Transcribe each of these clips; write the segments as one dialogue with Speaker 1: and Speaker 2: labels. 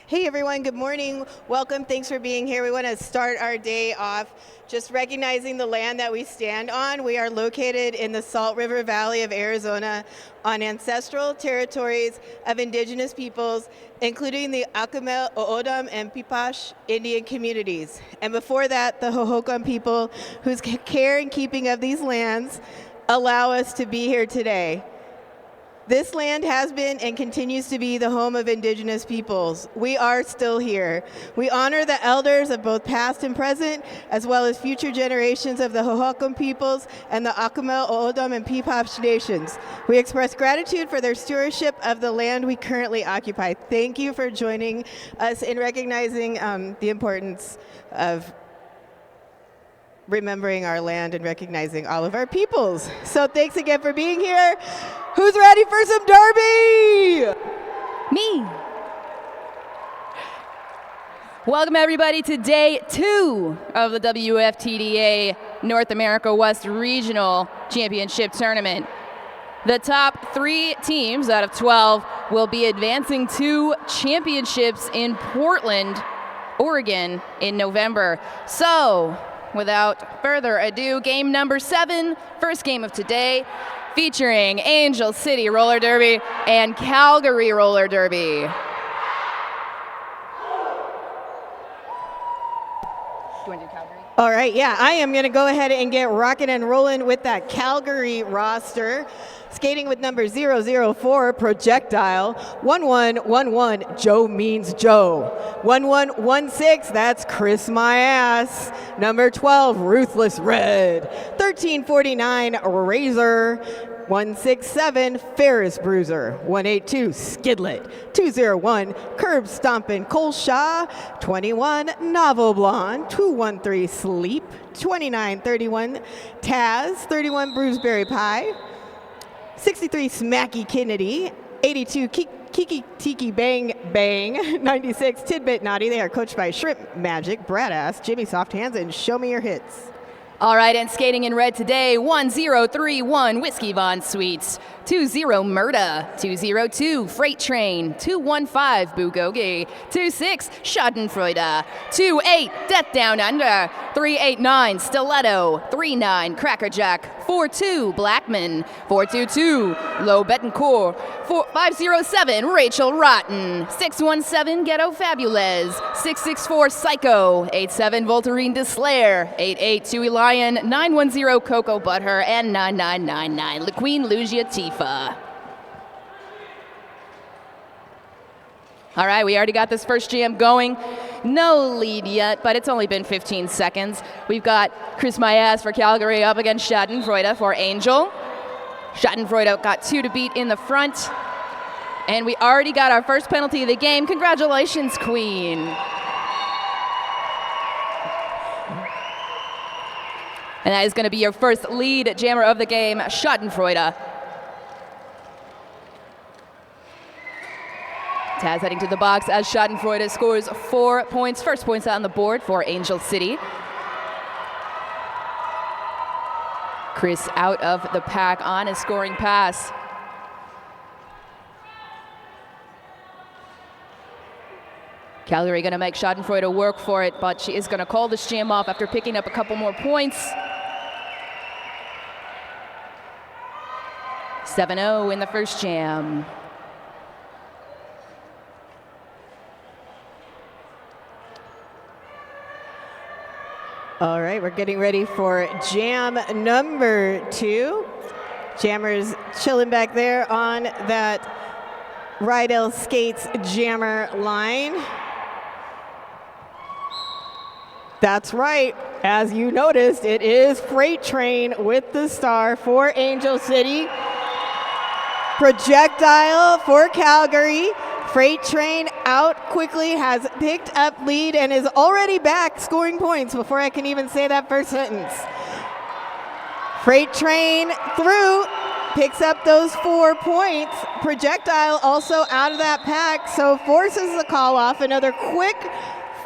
Speaker 1: Hey everyone, good morning. Welcome, thanks for being here. We want to start our day off just recognizing the land that we stand on. We are located in the Salt River Valley of Arizona on ancestral territories of indigenous peoples, including the Acamel, O'odham, and Pipash Indian communities. And before that, the Hohokam people whose care and keeping of these lands allow us to be here today. This land has been and continues to be the home of indigenous peoples. We are still here. We honor the elders of both past and present, as well as future generations of the Hohokam peoples and the Acamel, O'odham, and Pipash nations. We express gratitude for their stewardship of the land we currently occupy. Thank you for joining us in recognizing the importance of remembering our land and recognizing all of our peoples. So thanks again for being here. Who's ready for some Derby?
Speaker 2: Me. Welcome everybody to day 2 of the WFTDA North America West Regional Championship Tournament. The top 3 teams out of 12 will be advancing to championships in Portland, Oregon in November. So, without further ado, game number 7, first game of today, featuring Angel City Roller Derby and Calgary Roller Derby.
Speaker 1: All right, yeah, I am going to go ahead and get rocking and rolling with that Calgary roster. Skating with number 004, Projectile. 1111, Joe Means Joe. 1116, that's Chris My Ass. Number 12, Ruthless Red. 1349, Razor. 167, Ferris Bruiser. 182, Skidlet. 201, Curb Stompin' Cole Shaw. 21, Novel Blonde. 213, Sleep. 2931, Taz. 31, Bruiseberry Pie. 63, Smacky Kennedy. 82, Kiki Tiki Bang Bang. 96, Tidbit Naughty. They are coached by Shrimp Magic, Bradass, Jimmy Soft Hands, and Show Me Your Hits.
Speaker 2: All right, and skating in red today, 1031 Whiskey Von Sweets, 20 Murda, 202 Freight Train, 215 Bugogi, 26 Schadenfreude, 28 Death Down Under, 389 Stiletto, 39 Crackerjack, 42 Blackman, 422 Low Betancourt, 507 Rachel Rotten, 617 Ghetto Fabulez, 664 Psycho, 87 Voltarine Deslayer, 88 Tui Lion, 910 Coco Butter, and 9999 La Queen Lugia Tifa. All right, we already got this first jam going. No lead yet, but it's only been 15 seconds. We've got Chris My Ass for Calgary up against Schadenfreude for Angel. Schadenfreude got 2 to beat in the front. And we already got our first penalty of the game. Congratulations, Queen. And that is going to be your first lead jammer of the game, Schadenfreude. Taz heading to the box as Schadenfreude scores 4 points. First points on the board for Angel City. Chris out of the pack on his scoring pass. Calgary going to make Schadenfreude work for it, but she is going to call this jam off after picking up a couple more points. 7-0 in the first jam.
Speaker 1: All right, we're getting ready for jam number 2. Jammers chilling back there on that Rydell Skates jammer line. That's right, as you noticed, it is Freight Train with the star for Angel City. Projectile for Calgary. Freight Train out quickly, has picked up lead, and is already back scoring points before I can even say that first sentence. Freight Train through, picks up those 4 points. Projectile also out of that pack, so forces the call off. Another quick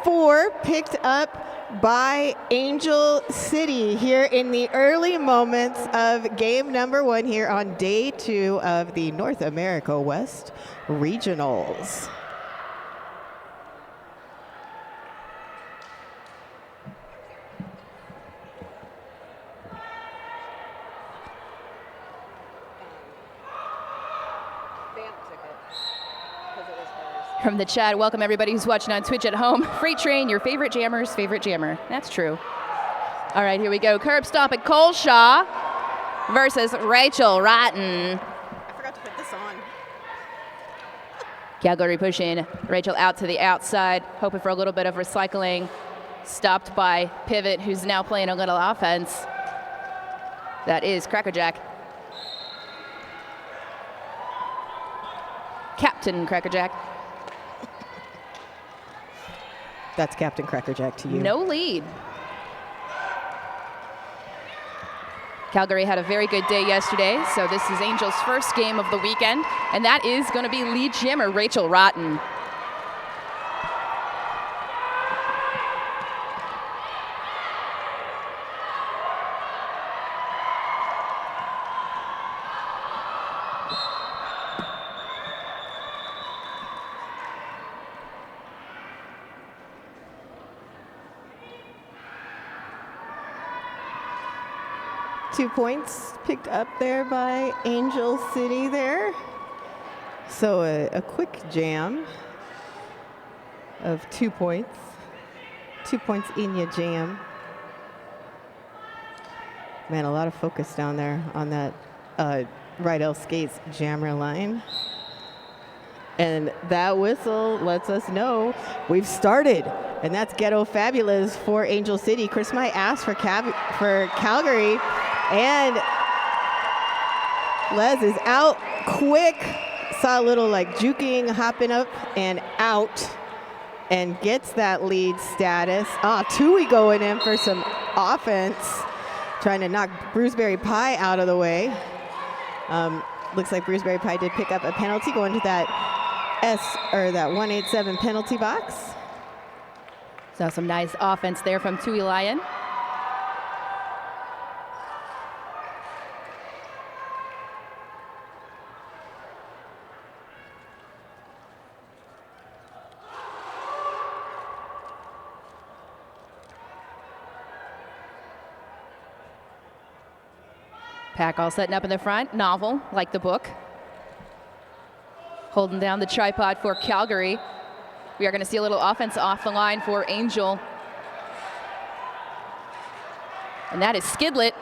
Speaker 1: 4 picked up by Angel City here in the early moments of game number 1 here on day 2 of the North America West Regionals.
Speaker 2: from the chat. Welcome everybody who's watching on Twitch at home. Freight Train, your favorite jammer's favorite jammer. That's true. All right, here we go. Curb stop at Colshaw versus Rachel Rotten.
Speaker 1: I forgot to put this on.
Speaker 2: Calgary pushing Rachel out to the outside, hoping for a little bit of recycling. Stopped by Pivot, who's now playing a little offense. That is Crackerjack. Captain Crackerjack.
Speaker 1: That's Captain Crackerjack to you.
Speaker 2: No lead. Calgary had a very good day yesterday, so this is Angel's first game of the weekend, and that is going to be lead jammer Rachel Rotten.
Speaker 1: Two points picked up there by Angel City there. So a quick jam of 2 points. 2 points in your jam. Man, a lot of focus down there on that right L skates jammer line. And that whistle lets us know we've started. And that's Ghetto Fabulous for Angel City. Chris might ask for Calgary. And Les is out quick. Saw a little like juking, hopping up and out, and gets that lead status. Tui going in for some offense, trying to knock Bruceberry Pie out of the way. Looks like Bruceberry Pie did pick up a penalty going to that that 187 penalty box.
Speaker 2: So some nice offense there from Tui Lion. Pack all setting up in the front. Novel, like the book. Holding down the tripod for Calgary. We are going to see a little offense off the line for Angel. And that is Skidlet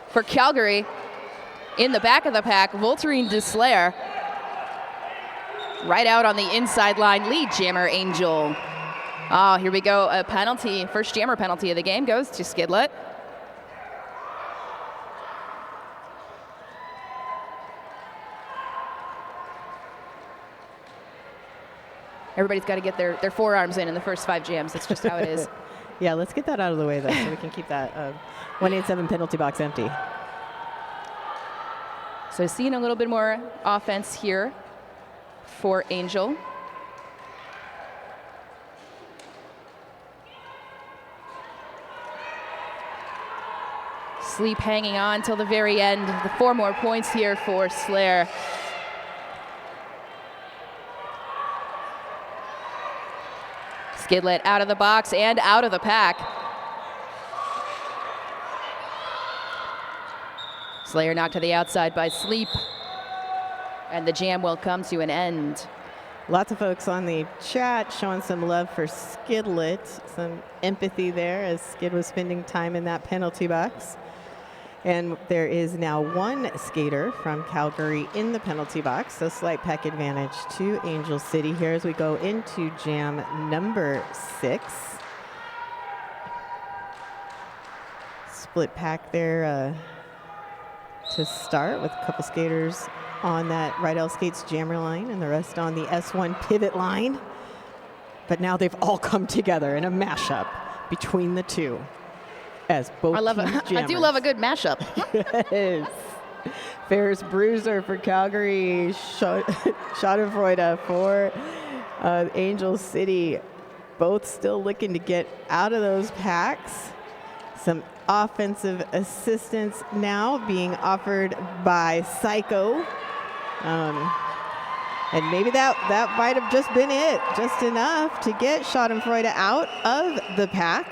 Speaker 2: for Calgary. In the back of the pack, Voltarine Deslayer. Right out on the inside line, lead jammer Angel. Here we go, a penalty. First jammer penalty of the game goes to Skidlet. Everybody's got to get their forearms in the first 5 jams. That's just how it is.
Speaker 1: Yeah, let's get that out of the way, though, so we can keep that 187 penalty box empty.
Speaker 2: So seeing a little bit more offense here for Angel. Sleep hanging on till the very end. The 4 more points here for Slayer. Skidlet out of the box and out of the pack. Slayer knocked to the outside by Sleep. And the jam will come to an end.
Speaker 1: Lots of folks on the chat showing some love for Skidlet. Some empathy there as Skid was spending time in that penalty box. And there is now 1 skater from Calgary in the penalty box, so slight pack advantage to Angel City here as we go into jam number 6. Split pack there to start with a couple skaters on that right L skates jammer line and the rest on the S1 pivot line. But now they've all come together in a mashup between the two. As both
Speaker 2: I do love a good mashup.
Speaker 1: Yes. Ferris Bruiser for Calgary, Schadenfreude for Angel City. Both still looking to get out of those packs. Some offensive assistance now being offered by Psycho. And maybe that might have just been it, just enough to get Schadenfreude out of the pack.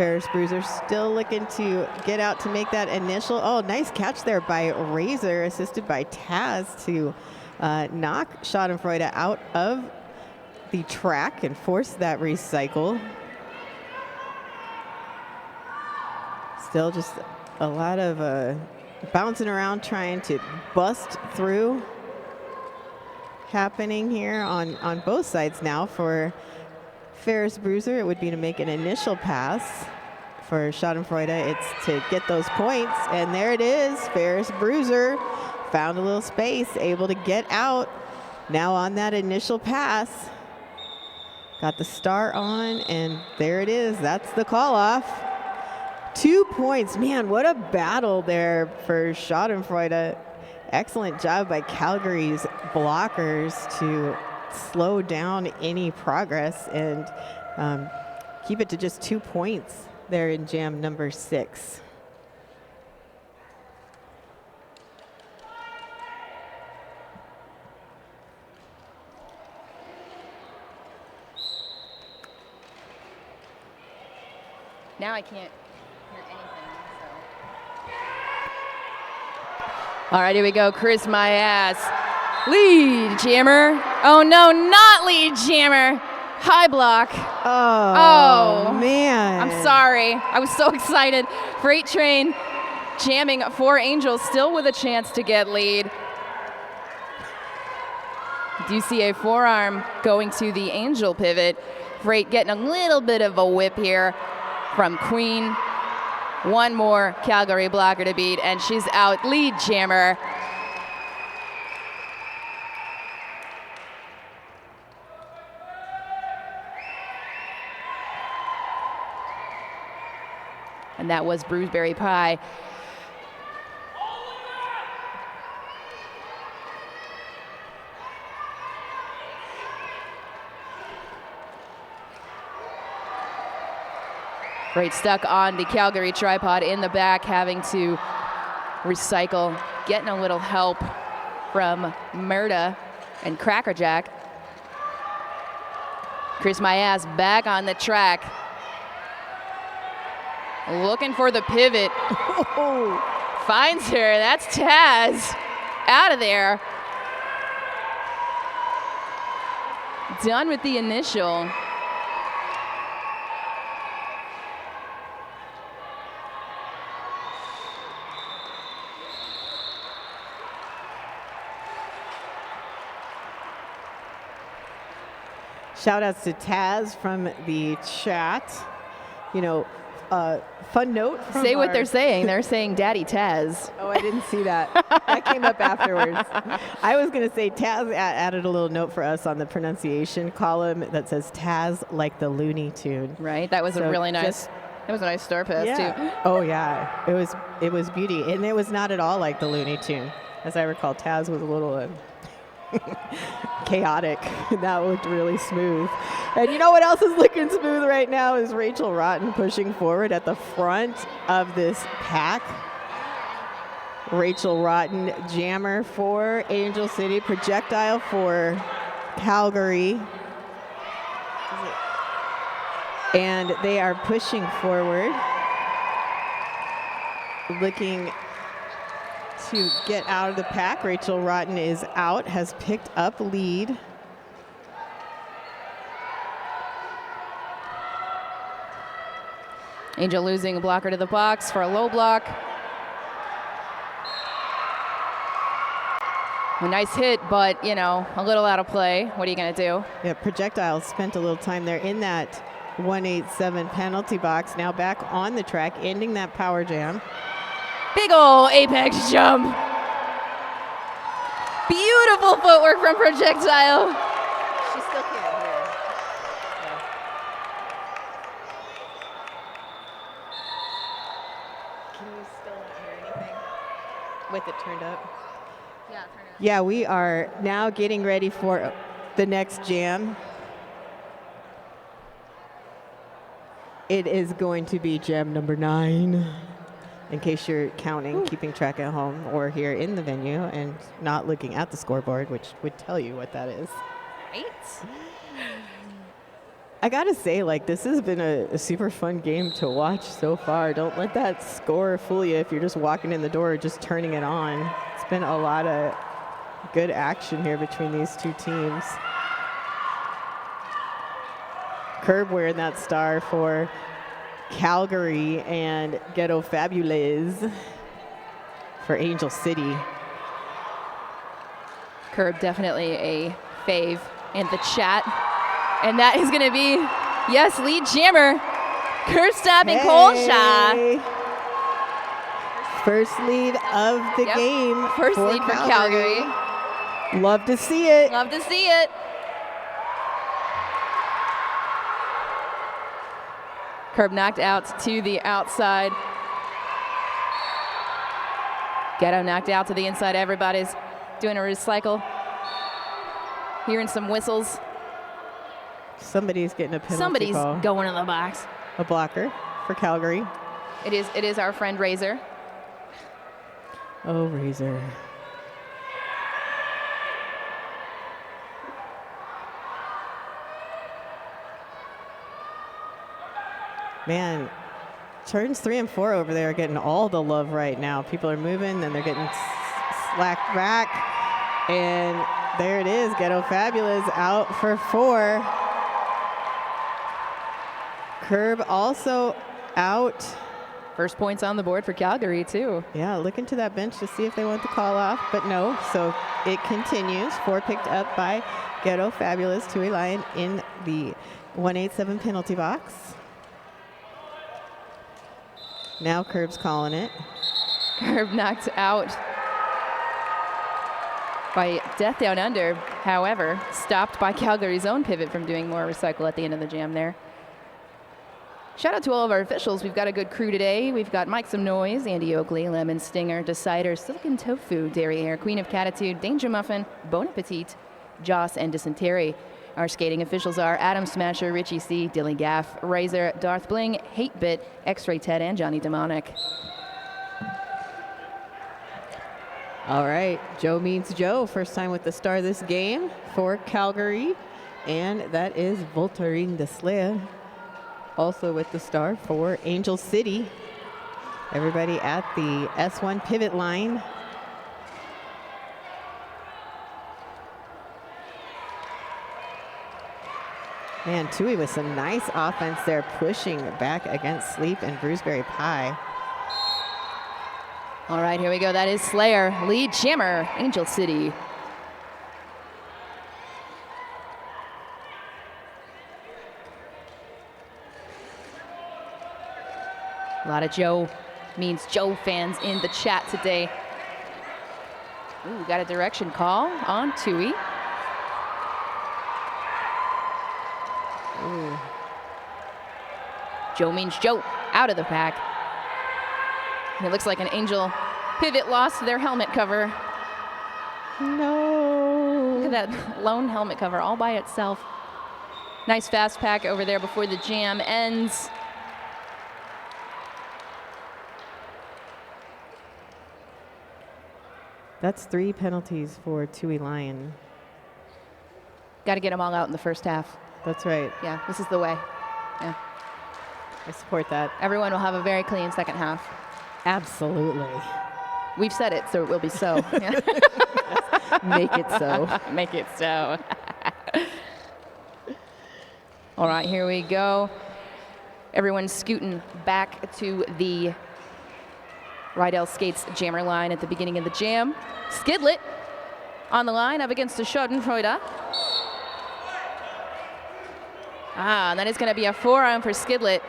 Speaker 1: Ferris Bruiser still looking to get out to make that initial. Oh, nice catch there by Razor, assisted by Taz to knock Schadenfreude out of the track and force that recycle. Still just a lot of bouncing around, trying to bust through happening here on both sides now. For Ferris Bruiser, it would be to make an initial pass. For Schadenfreude, it's to get those points. And there it is. Ferris Bruiser found a little space, able to get out. Now on that initial pass. Got the star on, and there it is. That's the call off. 2 points. Man, what a battle there for Schadenfreude. Excellent job by Calgary's blockers to slow down any progress and keep it to just 2 points there in jam number 6.
Speaker 2: Now I can't hear anything. So. All right, here we go. Chris My Ass. Lead jammer. Oh no, not lead jammer. High block.
Speaker 1: Oh, man.
Speaker 2: I'm sorry. I was so excited. Freight Train jamming for Angel, still with a chance to get lead. Do you see a forearm going to the Angel pivot? Freight getting a little bit of a whip here from Queen. One more Calgary blocker to beat, and she's out. Lead jammer. And that was Bruiseberry Pie. Right, stuck on the Calgary tripod in the back, having to recycle, getting a little help from Murda and Crackerjack. Chris My Ass back on the track. Looking for the pivot. Finds her. That's Taz. Out of there. Done with the initial.
Speaker 1: Shout outs to Taz from the chat. You know, fun note.
Speaker 2: Say what they're saying. They're saying Daddy Taz.
Speaker 1: Oh, I didn't see that. That came up afterwards. I was going to say Taz added a little note for us on the pronunciation column that says Taz like the Looney Tune.
Speaker 2: Right. That was a really nice. That was a nice star pass too.
Speaker 1: Oh yeah, it was beauty, and it was not at all like the Looney Tune. As I recall, Taz was a little chaotic. That looked really smooth. And you know what else is looking smooth right now is Rachel Rotten pushing forward at the front of this pack. Rachel Rotten, jammer for Angel City, projectile for Calgary. And they are pushing forward, looking to get out of the pack. Rachel Rotten is out, has picked up lead.
Speaker 2: Angel losing a blocker to the box for a low block. A nice hit, but, you know, a little out of play. What are you going to do?
Speaker 1: Yeah, projectile spent a little time there in that 187 penalty box. Now back on the track, ending that power jam.
Speaker 2: Big ol' apex jump. Beautiful footwork from projectile.
Speaker 1: She still can't hear. Can you still not hear anything with it turned up?
Speaker 2: Yeah, turn it up.
Speaker 1: Yeah, we are now getting ready for the next jam. It is going to be jam number 9. In case you're counting, keeping track at home or here in the venue and not looking at the scoreboard, which would tell you what that is.
Speaker 2: Right?
Speaker 1: I gotta say, like, this has been a super fun game to watch so far. Don't let that score fool you if you're just walking in the door or just turning it on. It's been a lot of good action here between these two teams. Curb wearing that star for Calgary and Ghetto Fabulous for Angel City.
Speaker 2: Curb definitely a fave in the chat. And that is going to be, yes, lead jammer, Curb Stop and Colshaw.
Speaker 1: First lead of the game.
Speaker 2: First lead for Calgary.
Speaker 1: Love to see it.
Speaker 2: Love to see it. Curb knocked out to the outside. Ghetto knocked out to the inside. Everybody's doing a recycle. Hearing some whistles.
Speaker 1: Somebody's getting a penalty
Speaker 2: Somebody's
Speaker 1: call.
Speaker 2: going in the box.
Speaker 1: A blocker for Calgary.
Speaker 2: It is our friend Razor.
Speaker 1: Oh, Razor. Man, turns 3 and 4 over there are getting all the love right now. People are moving, and they're getting slacked back. And there it is, Ghetto Fabulous out for 4. Curb also out.
Speaker 2: First points on the board for Calgary, too.
Speaker 1: Yeah, looking to that bench to see if they want the call off, but no. So it continues. 4 picked up by Ghetto Fabulous, 2 line in the 187 penalty box. Now Curb's calling it.
Speaker 2: Curb knocked out by Death Down Under. However, stopped by Calgary's own pivot from doing more recycle at the end of the jam there. Shout out to all of our officials. We've got a good crew today. We've got Mike Some Noise, Andy Oakley, Lemon Stinger, Decider, Silicon Tofu, Dairy Air, Queen of Catitude, Danger Muffin, Bon Appetit, Joss, and Dysentery. Our skating officials are Adam Smasher, Richie C, Dilly Gaff, Razor, Darth Bling, Hate Bit, X-Ray Ted, and Johnny Demonic.
Speaker 1: All right, Joe means Joe. First time with the star this game for Calgary. And that is Voltarine de Slayer. Also with the star for Angel City. Everybody at the S1 pivot line. Man, Tui with some nice offense there, pushing back against Sleep and Bruceberry Pie.
Speaker 2: All right, here we go. That is Slayer, lead jammer, Angel City. A lot of Joe means Joe fans in the chat today. Ooh, got a direction call on Tui.
Speaker 1: Ooh.
Speaker 2: Joe means Joe out of the pack. And it looks like an Angel pivot lost their helmet cover.
Speaker 1: No.
Speaker 2: Look at that lone helmet cover all by itself. Nice fast pack over there before the jam ends.
Speaker 1: That's 3 penalties for Tui Lion.
Speaker 2: Got to get them all out in the first half.
Speaker 1: That's right.
Speaker 2: Yeah, this is the way. Yeah.
Speaker 1: I support that.
Speaker 2: Everyone will have a very clean second half.
Speaker 1: Absolutely.
Speaker 2: We've said it, so it will be so. Yeah.
Speaker 1: Make it so.
Speaker 2: Make it so. All right, here we go. Everyone's scooting back to the Rydell Skates jammer line at the beginning of the jam. Skidlet on the line up against the Schadenfreude. And that is going to be a forearm for Skidlet.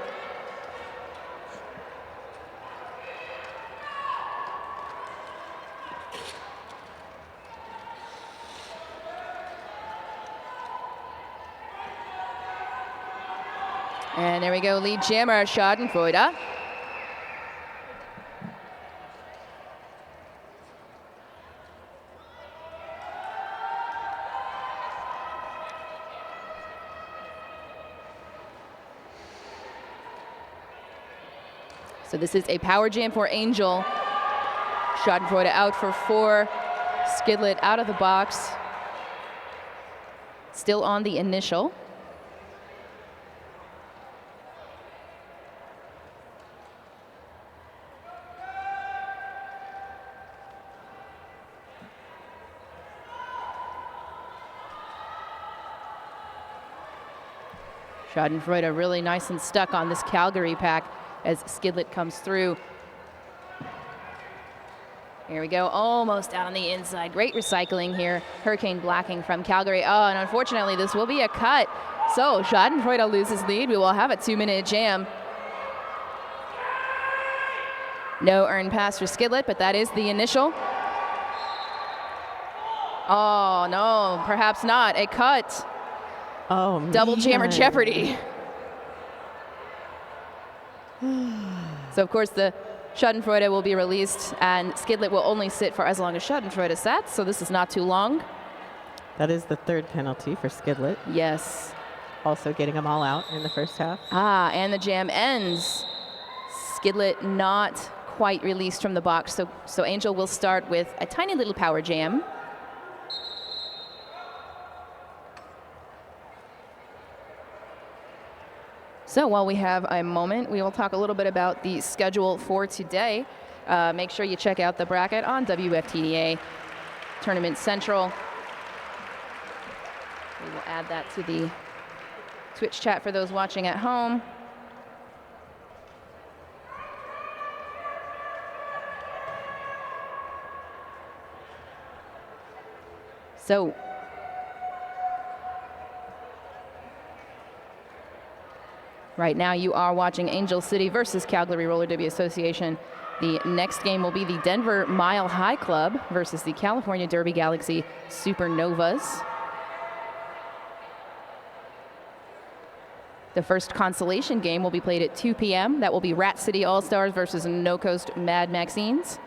Speaker 2: And there we go, lead jammer, Schadenfreude. So this is a power jam for Angel. Schadenfreude out for 4. Skidlet out of the box. Still on the initial. Schadenfreude really nice and stuck on this Calgary pack as Skidlet comes through. Here we go, almost out on the inside. Great recycling here. Hurricane blacking from Calgary. Oh, and unfortunately, this will be a cut. So Schadenfreude loses lead. We will have a 2-minute jam. No earned pass for Skidlet, but that is the initial. Oh, no, perhaps not. A cut.
Speaker 1: Oh,
Speaker 2: Double
Speaker 1: man.
Speaker 2: jammer jeopardy. So, of course, the Schadenfreude will be released, and Skidlet will only sit for as long as Schadenfreude sets, so this is not too long.
Speaker 1: That is the third penalty for Skidlet.
Speaker 2: Yes.
Speaker 1: Also getting them all out in the first half.
Speaker 2: Ah, and the jam ends. Skidlet not quite released from the box, so Angel will start with a tiny little power jam. So while we have a moment, we will talk a little bit about the schedule for today. Make sure you check out the bracket on WFTDA Tournament Central. We will add that to the Twitch chat for those watching at home. So right now you are watching Angel City versus Calgary Roller Derby Association. The next game will be the Denver Mile High Club versus the California Derby Galaxy Supernovas. The first consolation game will be played at 2 p.m. That will be Rat City All-Stars versus No Coast Mad Maxines.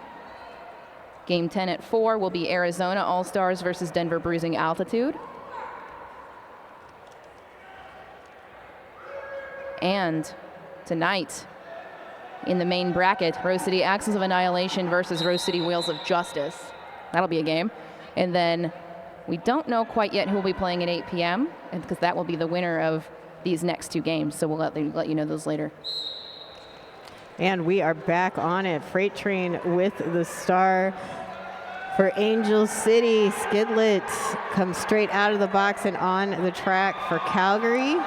Speaker 2: Game 10 at 4 will be Arizona All-Stars versus Denver Bruising Altitude. And tonight, in the main bracket, Rose City Axles of Annihilation versus Rose City Wheels of Justice. That'll be a game. And then we don't know quite yet who will be playing at 8 p.m. because that will be the winner of these next two games. So we'll let you know those later.
Speaker 1: And we are back on it. Freight Train with the star for Angel City. Skidlet comes straight out of the box and on the track for Calgary.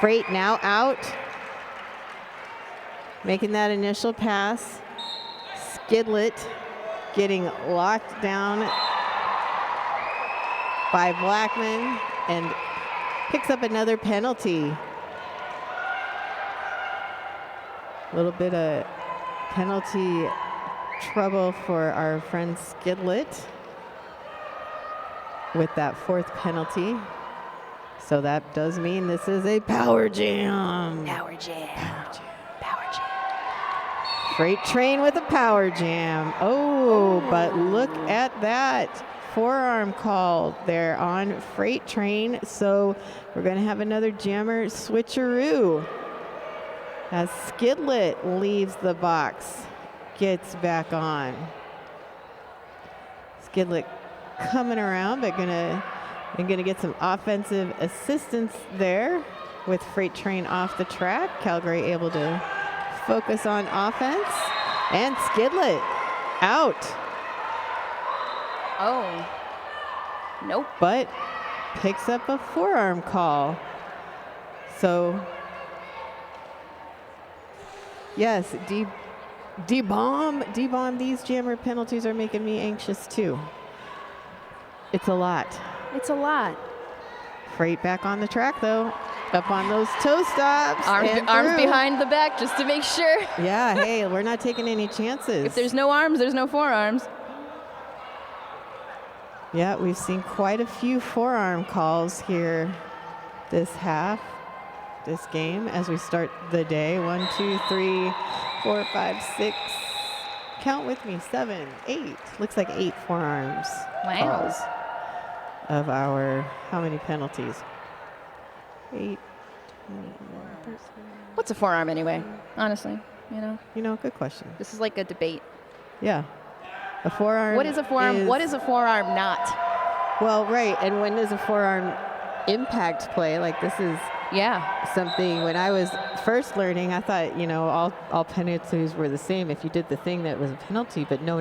Speaker 1: Freight now out, making that initial pass. Skidlet getting locked down by Blackman and picks up another penalty. A little bit of penalty trouble for our friend Skidlet with that fourth penalty. So that does mean this is a power jam.
Speaker 2: Power jam. Power jam. Power jam.
Speaker 1: Freight Train with a power jam. Oh, but look at that forearm call there on Freight Train. So we're going to have another jammer switcheroo as Skidlet leaves the box, gets back on. Skidlet coming around, but gonna get some offensive assistance there with Freight Train off the track. Calgary able to focus on offense, and Skidlet out.
Speaker 2: Oh, nope.
Speaker 1: But picks up a forearm call. So yes, D-bomb, these jammer penalties are making me anxious too. It's a lot.
Speaker 2: It's a lot.
Speaker 1: Freight back on the track though, up on those toe stops.
Speaker 2: Arms behind the back just to make sure.
Speaker 1: Yeah, hey, we're not taking any chances.
Speaker 2: If there's no arms, there's no forearms.
Speaker 1: Yeah, we've seen quite a few forearm calls here this game as we start the day. 1, 2, 3, 4, 5, 6. Count with me, 7, 8. Looks like 8 forearms.
Speaker 2: Wow.
Speaker 1: Calls of our, how many penalties? 8.
Speaker 2: What's a forearm anyway? Honestly,
Speaker 1: You know, good question.
Speaker 2: this is like a debate.
Speaker 1: Yeah. A forearm.
Speaker 2: What is a forearm? What is a forearm not?
Speaker 1: Well, right. And when does a forearm impact play? Like this is
Speaker 2: Yeah.
Speaker 1: something when I was first learning, I thought, all penalties were the same if you did the thing that was a penalty, but no.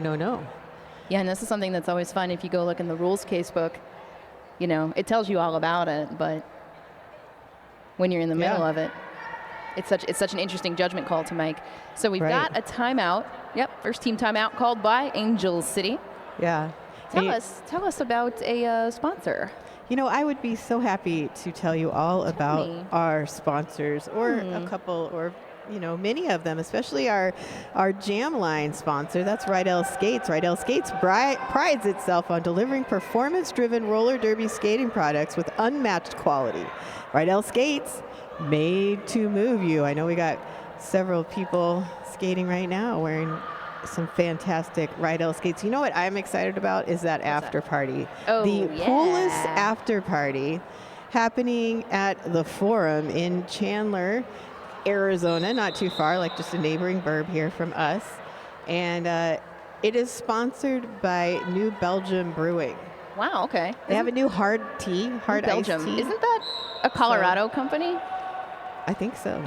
Speaker 2: Yeah, and this is something that's always fun if you go look in the rules casebook. It tells you all about it, but when you're in the middle of it. It's such an interesting judgment call to make. So we've got a timeout. Yep, first team timeout called by Angel City.
Speaker 1: Yeah.
Speaker 2: Tell us about a sponsor.
Speaker 1: You know, I would be so happy to tell you all about our sponsors, or a couple, or many of them, especially our Jam Line sponsor. That's Rydell Skates. Rydell Skates prides itself on delivering performance-driven roller derby skating products with unmatched quality. Rydell Skates, made to move you. I know we got several people skating right now wearing some fantastic Rydell skates. You know what I'm excited about is that after party.
Speaker 2: Oh,
Speaker 1: the coolest after party happening at the Forum in Chandler, Arizona, not too far, like just a neighboring burb here from us. And it is sponsored by New Belgium Brewing.
Speaker 2: Wow, okay.
Speaker 1: They have a new hard iced tea.
Speaker 2: Isn't that a Colorado company?
Speaker 1: I think so.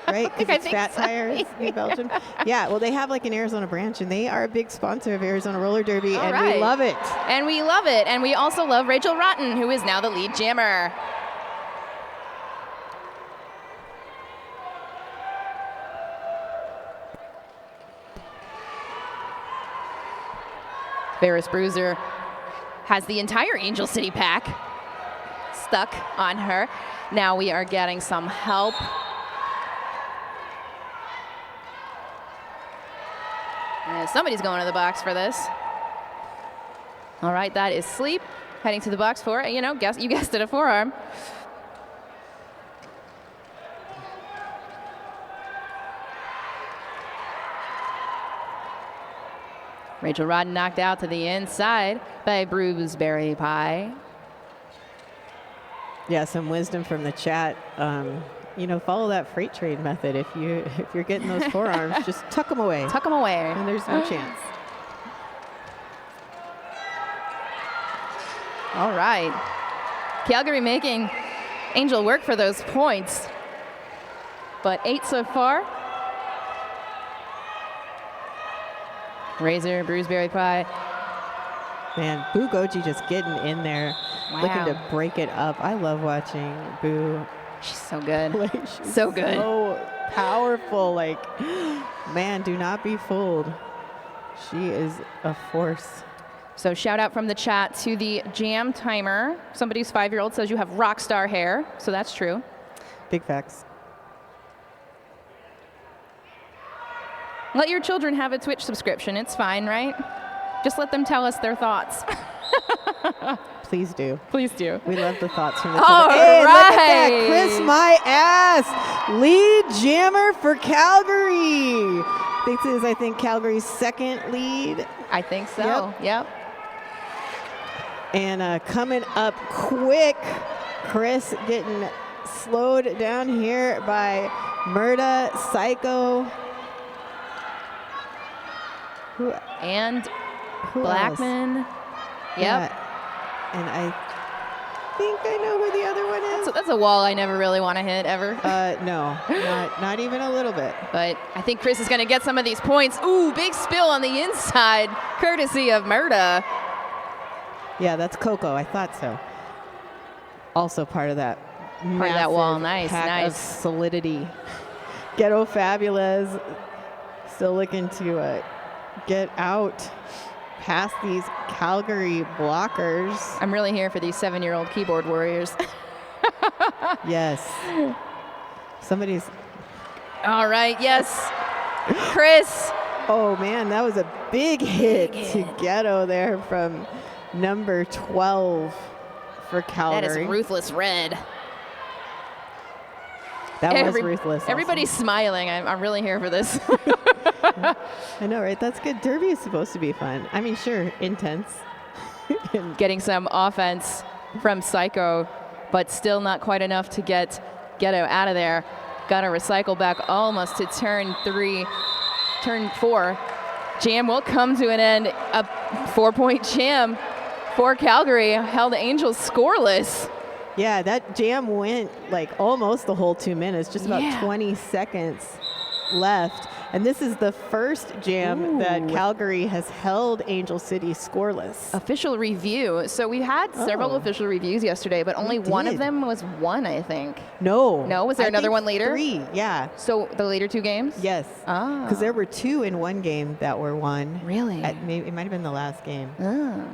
Speaker 1: Right? Because it's Fat Tires, New Belgium. Yeah, well, they have like an Arizona branch, and they are a big sponsor of Arizona Roller Derby, we love it.
Speaker 2: And we love it. And we also love Rachel Rotten, who is now the lead jammer. Ferris Bruiser has the entire Angel City pack stuck on her. Now we are getting some help. And somebody's going to the box for this. All right, that is Sleep heading to the box for, you guessed it, a forearm. Rachel Rodden knocked out to the inside by Bruiseberry Pie.
Speaker 1: Yeah, some wisdom from the chat. Follow that freight train method. If you're getting those forearms, just tuck them away.
Speaker 2: Tuck them away.
Speaker 1: And there's no chance.
Speaker 2: All right. Calgary making Angel work for those points. But 8 so far. Razor, Bruiseberry Pie.
Speaker 1: Man, Boo Goji just getting in there, looking to break it up. I love watching Boo.
Speaker 2: She's so good.
Speaker 1: She's
Speaker 2: so good.
Speaker 1: So powerful. Man, do not be fooled. She is a force.
Speaker 2: So shout out from the chat to the Jam Timer. Somebody's 5-year-old says you have rock star hair. So that's true.
Speaker 1: Big facts.
Speaker 2: Let your children have a Twitch subscription. It's fine, right? Just let them tell us their thoughts.
Speaker 1: Please do.
Speaker 2: Please do.
Speaker 1: We love the thoughts from the
Speaker 2: All
Speaker 1: children. Hey,
Speaker 2: right.
Speaker 1: look at that. Chris My Ass, lead jammer for Calgary. This is, I think, Calgary's second lead.
Speaker 2: I think so. Yep.
Speaker 1: And coming up quick, Chris getting slowed down here by Murda, Psycho.
Speaker 2: And
Speaker 1: who
Speaker 2: Blackman.
Speaker 1: Else?
Speaker 2: Yep.
Speaker 1: Yeah. And I think I know who the other one is.
Speaker 2: So that's a wall I never really want to hit ever.
Speaker 1: No, not even a little bit.
Speaker 2: But I think Chris is going to get some of these points. Ooh, big spill on the inside, courtesy of Murda.
Speaker 1: Yeah, that's Coco. I thought so. Also part of that.
Speaker 2: Part of that wall. Nice.
Speaker 1: Of solidity. Ghetto Fabulous still looking to get out past these Calgary blockers.
Speaker 2: I'm really here for these 7-year-old keyboard warriors.
Speaker 1: Yes. Somebody's.
Speaker 2: All right. Yes. Chris.
Speaker 1: Oh, man, that was a big hit to Ghetto there from number 12 for Calgary.
Speaker 2: That is Ruthless Red.
Speaker 1: That was ruthless.
Speaker 2: Everybody's smiling. I'm really here for this.
Speaker 1: I know, right? That's good. Derby is supposed to be fun. I mean, sure, intense.
Speaker 2: Getting some offense from Psycho, but still not quite enough to get Ghetto out of there. Got to recycle back almost to turn 4. Jam will come to an end. A 4-point jam for Calgary. Held the Angels scoreless.
Speaker 1: Yeah, that jam went like almost the whole 2 minutes, just about 20 seconds left. And this is the first jam that Calgary has held Angel City scoreless.
Speaker 2: Official review. So we had several official reviews yesterday, but only one of them was won, I think.
Speaker 1: No.
Speaker 2: No? Was there another one later?
Speaker 1: 3, yeah.
Speaker 2: So the later 2 games?
Speaker 1: Yes.
Speaker 2: Ah.
Speaker 1: Because there were 2 in one game that were won.
Speaker 2: Really?
Speaker 1: Maybe it might have been the last game.
Speaker 2: Oh.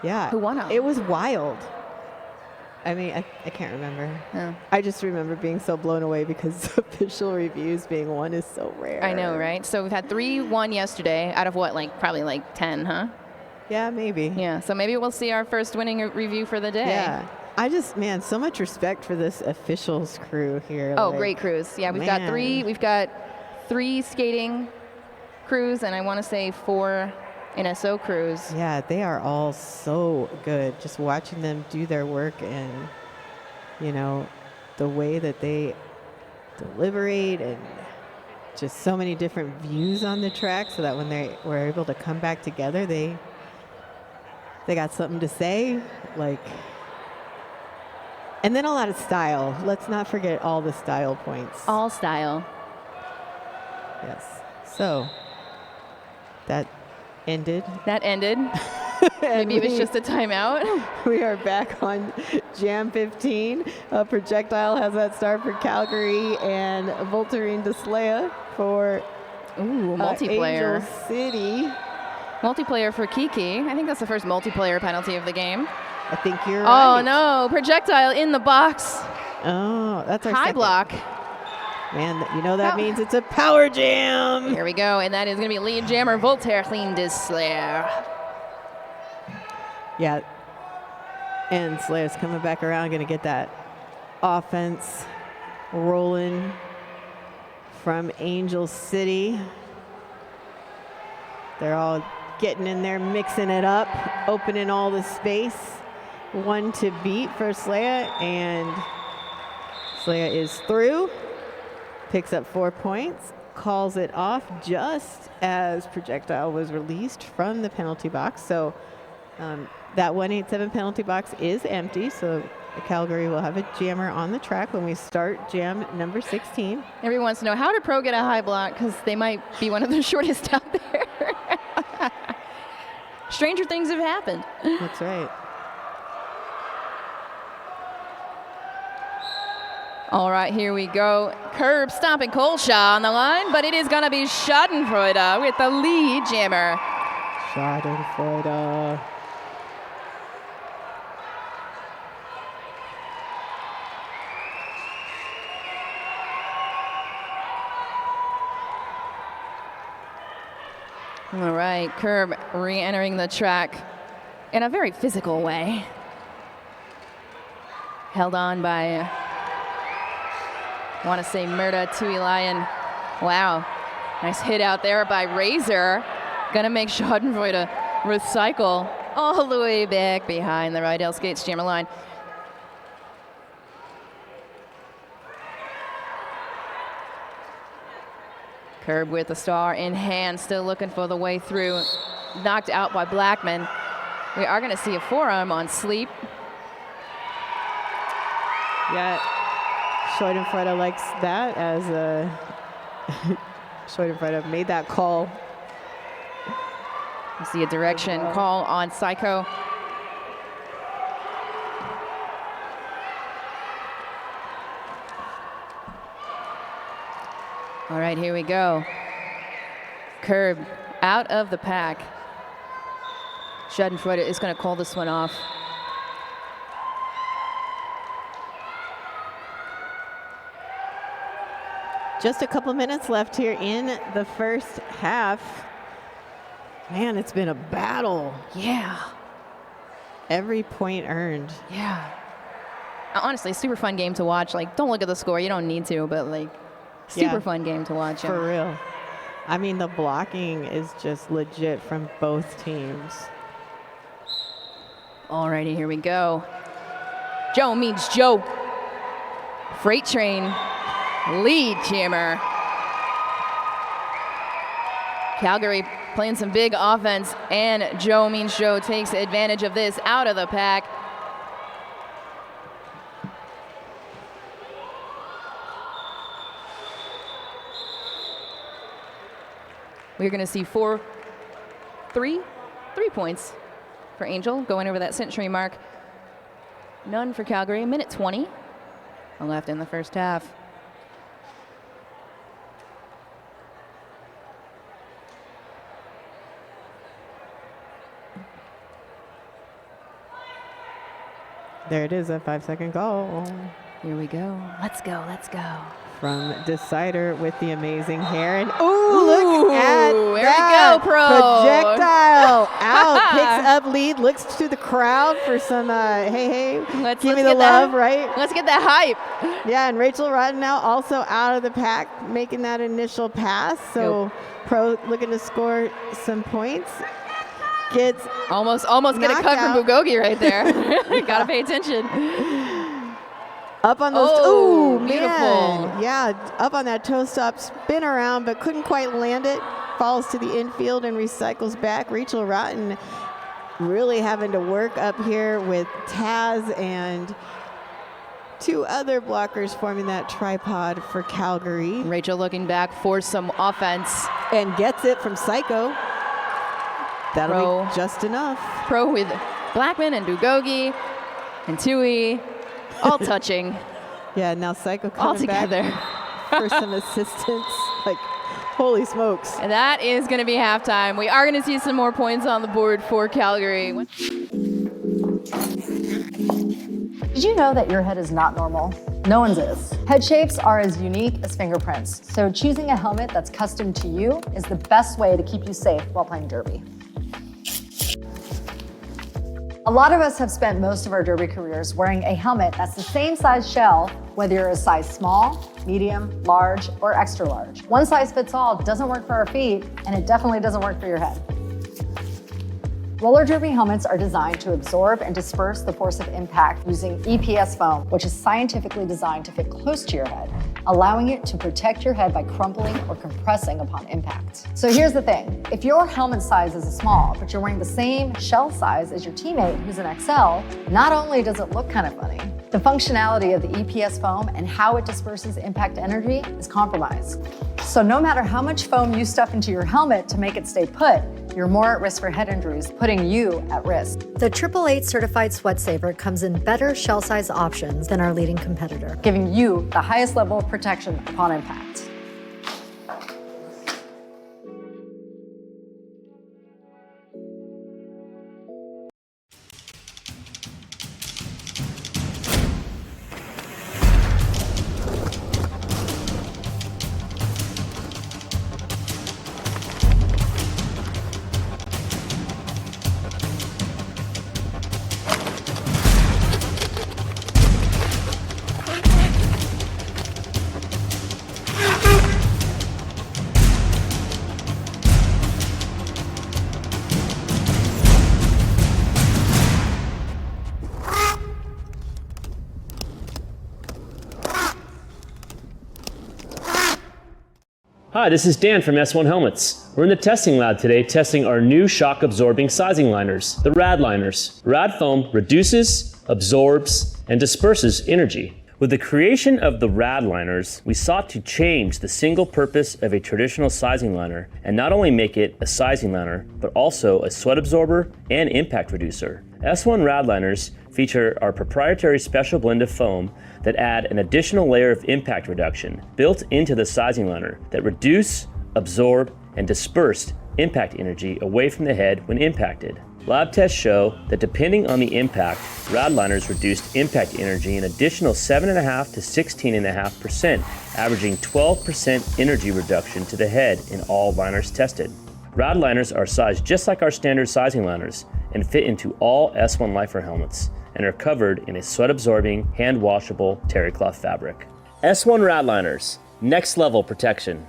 Speaker 1: Yeah.
Speaker 2: Who won them?
Speaker 1: It was wild. I mean, I can't remember.
Speaker 2: Oh.
Speaker 1: I just remember being so blown away because official reviews being won is so rare.
Speaker 2: I know, right? So we've had 3 won yesterday out of what, probably 10, huh?
Speaker 1: Yeah, maybe.
Speaker 2: Yeah, so maybe we'll see our first winning review for the day.
Speaker 1: Yeah. Man, so much respect for this officials crew here.
Speaker 2: Oh, great crews. Yeah, we've got 3 skating crews, and I want to say 4 NSO crews.
Speaker 1: Yeah, they are all so good. Just watching them do their work and, the way that they deliberate and just so many different views on the track so that when they were able to come back together, they got something to say. And then a lot of style. Let's not forget all the style points.
Speaker 2: All style.
Speaker 1: Yes. So that ended.
Speaker 2: Maybe it was just a timeout.
Speaker 1: We are back on Jam 15. Projectile has that start for Calgary and Voltarine Deslea for
Speaker 2: multiplayer.
Speaker 1: Angel City.
Speaker 2: Multiplayer for Kiki. I think that's the first multiplayer penalty of the game.
Speaker 1: I think you're right.
Speaker 2: Oh, no. Projectile in the box.
Speaker 1: Oh, that's our
Speaker 2: high
Speaker 1: second.
Speaker 2: block.
Speaker 1: Man, that means it's a power jam.
Speaker 2: Here we go, and that is going to be lead jammer Voltarine Deslea.
Speaker 1: Yeah, and Slayer's coming back around, going to get that offense rolling from Angel City. They're all getting in there, mixing it up, opening all the space. 1 to beat for Slayer, and Slayer is through. Picks up 4 points, calls it off just as Projectile was released from the penalty box. So that 187 penalty box is empty. So Calgary will have a jammer on the track when we start jam number 16.
Speaker 2: Everyone wants to know, how did Pro get a high block? Because they might be one of the shortest out there. Stranger things have happened.
Speaker 1: That's right.
Speaker 2: All right, here we go. Curb stomping Colshaw on the line, but it is going to be Schadenfreude with the lead jammer.
Speaker 1: Schadenfreude.
Speaker 2: All right, Curb re-entering the track in a very physical way. Held on by, I want to say, Murda Tuilayan. Wow, nice hit out there by Razor. Gonna make Schadenfreude recycle all the way back behind the Rydell Skates jammer line. Curb with the star in hand, still looking for the way through. Knocked out by Blackman. We are going to see a forearm on Sleep.
Speaker 1: Yeah, Schadenfreude likes that as Schadenfreude made that call.
Speaker 2: You see a direction call on Psycho. All right, here we go. Curb out of the pack. Schadenfreude is going to call this one off.
Speaker 1: Just a couple minutes left here in the first half. Man, it's been a battle.
Speaker 2: Yeah.
Speaker 1: Every point earned.
Speaker 2: Yeah. Honestly, super fun game to watch. Don't look at the score. You don't need to, but super fun game to watch.
Speaker 1: For real. I mean, the blocking is just legit from both teams.
Speaker 2: Alrighty, here we go. Joe means Joe. Freight Train, lead jammer. Calgary playing some big offense, and Joe means Joe takes advantage of this out of the pack. We're going to see three points for Angel, going over that century mark. None for Calgary. 1:20 left in the first half.
Speaker 1: There it is, a 5-second goal.
Speaker 2: Here we go. Let's go.
Speaker 1: From Decider with the amazing hair. And look at
Speaker 2: there
Speaker 1: that.
Speaker 2: We go, Pro.
Speaker 1: Projectile out, picks up lead, looks to the crowd for some, hey,
Speaker 2: let's
Speaker 1: give me the love,
Speaker 2: that,
Speaker 1: right?
Speaker 2: Let's get that hype.
Speaker 1: Yeah, and Rachel Rotten now also out of the pack, making that initial pass. So Pro looking to score some points. Gets
Speaker 2: almost get a cut from Bugogi right there. Gotta pay attention.
Speaker 1: Up on those,
Speaker 2: beautiful.
Speaker 1: Man. Yeah, up on that toe stop, spin around, but couldn't quite land it. Falls to the infield and recycles back. Rachel Rotten really having to work up here with Taz and two other blockers forming that tripod for Calgary.
Speaker 2: Rachel looking back for some offense.
Speaker 1: And gets it from Psycho. That'll be just enough.
Speaker 2: Pro with Blackman and Bugogi and Tui all touching.
Speaker 1: Yeah, now Psycho coming
Speaker 2: all together
Speaker 1: back for some assistance. Like, holy smokes.
Speaker 2: And that is going to be halftime. We are going to see some more points on the board for Calgary.
Speaker 3: Did you know that your head is not normal? No one's is. Head shapes are as unique as fingerprints, so choosing a helmet that's custom to you is the best way to keep you safe while playing derby. A lot of us have spent most of our derby careers wearing a helmet that's the same size shell, whether you're a size small, medium, large, or extra large. One size fits all doesn't work for our feet, and it definitely doesn't work for your head. Roller derby helmets are designed to absorb and disperse the force of impact using EPS foam, which is scientifically designed to fit close to your head, allowing it to protect your head by crumpling or compressing upon impact. So here's the thing. If your helmet size is a small, but you're wearing the same shell size as your teammate who's an XL, not only does it look kind of funny, the functionality of the EPS foam and how it disperses impact energy is compromised. So no matter how much foam you stuff into your helmet to make it stay put, you're more at risk for head injuries, putting you at risk.
Speaker 4: The 888 certified Sweat Saver comes in better shell size options than our leading competitor,
Speaker 3: giving you the highest level of protection upon impact.
Speaker 5: Hi, this is Dan from S1 Helmets. We're in the testing lab today testing our new shock-absorbing sizing liners, the RAD liners. RAD foam reduces, absorbs, and disperses energy. With the creation of the RAD liners, we sought to change the single purpose of a traditional sizing liner and not only make it a sizing liner, but also a sweat absorber and impact reducer. S1 RAD liners feature our proprietary special blend of foam that add an additional layer of impact reduction built into the sizing liner that reduce, absorb, and disperse impact energy away from the head when impacted. Lab tests show that depending on the impact, RAD liners reduced impact energy an additional 7.5 to 16.5%, averaging 12% energy reduction to the head in all liners tested. RAD liners are sized just like our standard sizing liners and fit into all S1 Lifer helmets and are covered in a sweat-absorbing, hand-washable terry cloth fabric. S1 RAD liners, next level protection.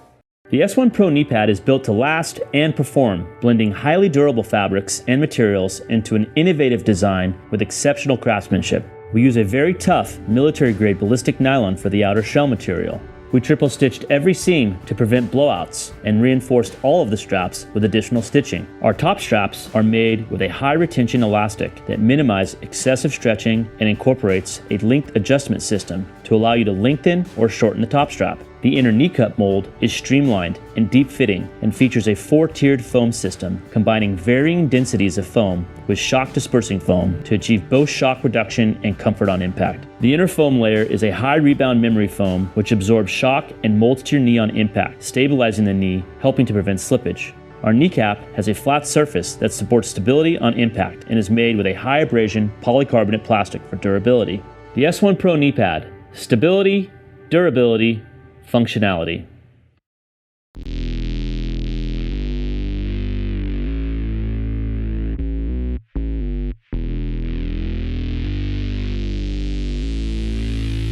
Speaker 5: The S1 Pro knee pad is built to last and perform, blending highly durable fabrics and materials into an innovative design with exceptional craftsmanship. We use a very tough, military-grade ballistic nylon for the outer shell material. We triple-stitched every seam to prevent blowouts and reinforced all of the straps with additional stitching. Our top straps are made with a high-retention elastic that minimizes excessive stretching and incorporates a length adjustment system to allow you to lengthen or shorten the top strap. The inner knee cup mold is streamlined and deep-fitting and features a 4-tiered foam system combining varying densities of foam with shock-dispersing foam to achieve both shock reduction and comfort on impact. The inner foam layer is a high-rebound memory foam which absorbs shock and molds to your knee on impact, stabilizing the knee, helping to prevent slippage. Our kneecap has a flat surface that supports stability on impact and is made with a high abrasion polycarbonate plastic for durability. The S1 Pro knee pad: stability, durability, functionality.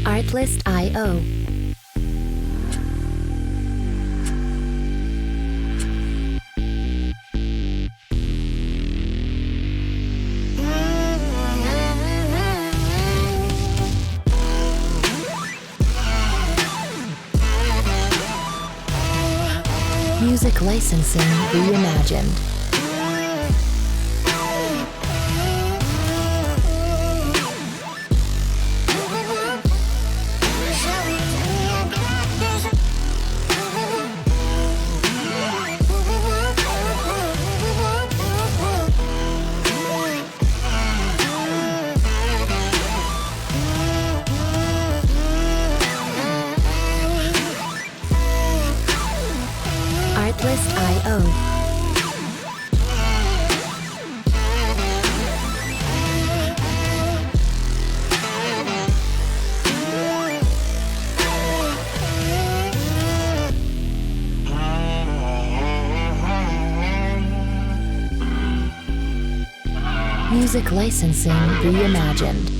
Speaker 6: Artlist.io. Music licensing reimagined. Artlist.io. Music licensing reimagined.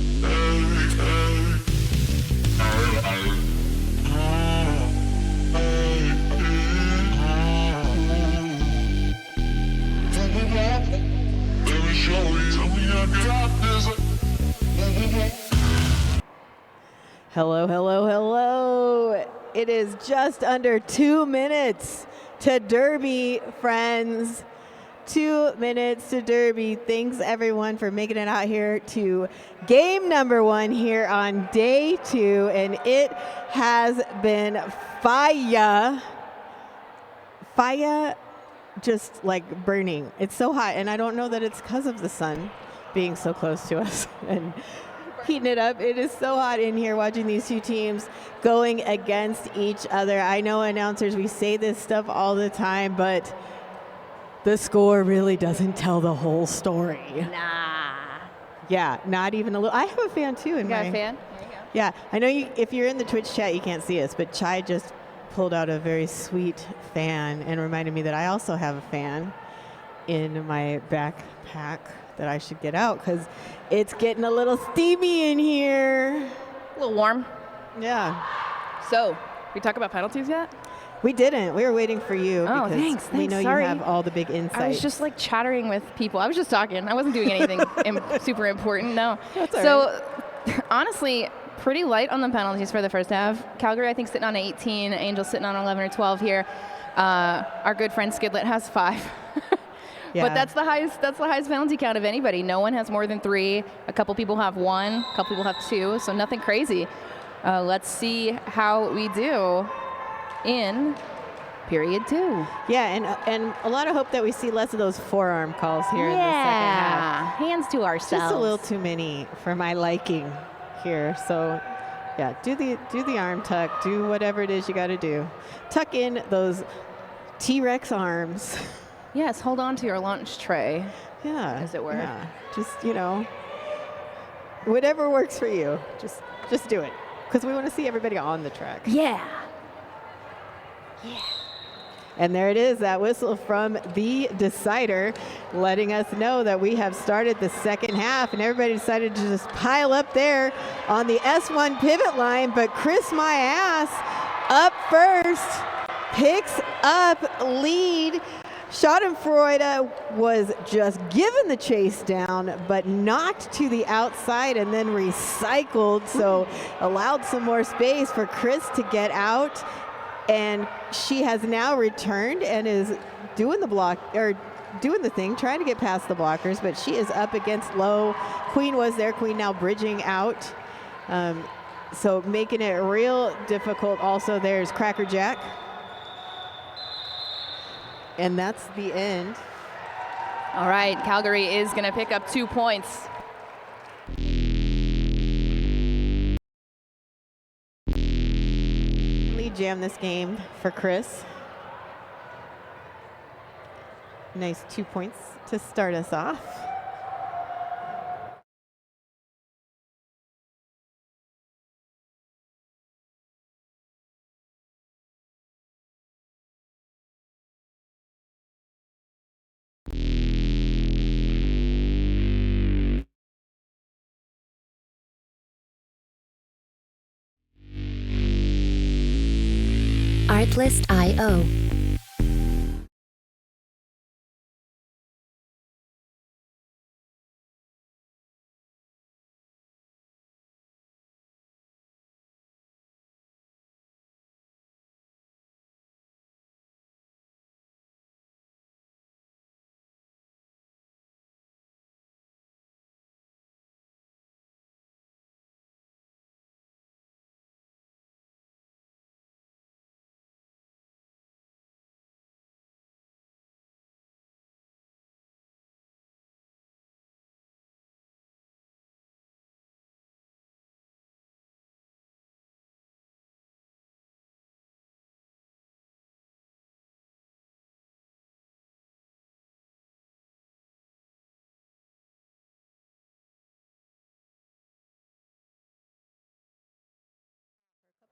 Speaker 1: Hello, hello, hello. It is just under 2 minutes to Derby, friends. 2 minutes to Derby. Thanks, everyone, for making it out here to game number 1 here on day 2. And it has been fire. Fire just like burning. It's so hot. And I don't know that it's because of the sun being so close to us and heating it up. It is so hot in here watching these two teams going against each other. I know announcers, we say this stuff all the time, but the score really doesn't tell the whole story.
Speaker 2: Nah.
Speaker 1: Yeah, not even a little. I have a fan too.
Speaker 2: You got a fan? There you go.
Speaker 1: Yeah, I know you. If you're in the Twitch chat, you can't see us, but Chai just pulled out a very sweet fan and reminded me that I also have a fan in my backpack that I should get out because it's getting a little steamy in here.
Speaker 2: A little warm.
Speaker 1: Yeah.
Speaker 2: So, we talk about penalties yet?
Speaker 1: We didn't. We were waiting for you
Speaker 2: Oh,
Speaker 1: because
Speaker 2: thanks.
Speaker 1: we know
Speaker 2: Sorry.
Speaker 1: you have all the big insights.
Speaker 2: I was just like chattering with people. I was just talking. I wasn't doing anything super important. No.
Speaker 1: That's all
Speaker 2: So, honestly, pretty light on the penalties for the first half. Calgary, I think, sitting on 18. Angels sitting on 11 or 12 here. Our good friend Skidlet has 5.
Speaker 1: Yeah.
Speaker 2: But that's the highest penalty count of anybody. No one has more than 3. A couple people have 1. A couple people have 2. So nothing crazy. Let's see how we do in period 2.
Speaker 1: Yeah, and a lot of hope that we see less of those forearm calls here in the second half.
Speaker 2: Hands to ourselves.
Speaker 1: Just a little too many for my liking here. So, yeah, do the arm tuck. Do whatever it is you got to do. Tuck in those T-Rex arms.
Speaker 2: Yes, hold on to your lunch tray.
Speaker 1: Yeah,
Speaker 2: as it were.
Speaker 1: Yeah, just whatever works for you. Just do it because we want to see everybody on the track.
Speaker 2: Yeah.
Speaker 1: And there it is, that whistle from the decider, letting us know that we have started the second half, and everybody decided to just pile up there on the S1 pivot line, but Chris My Ass up first, picks up lead. Schadenfreude was just given the chase down, but knocked to the outside and then recycled, so allowed some more space for Chris to get out. And she has now returned and is doing the block, or doing the thing, trying to get past the blockers, but she is up against low. Queen was there. Queen now bridging out. So making it real difficult also, there's Cracker Jack. And that's the end.
Speaker 2: All right, Calgary is going to pick up 2 points.
Speaker 1: Lead jam this game for Chris. Nice 2 points to start us off.
Speaker 6: Artlist.io.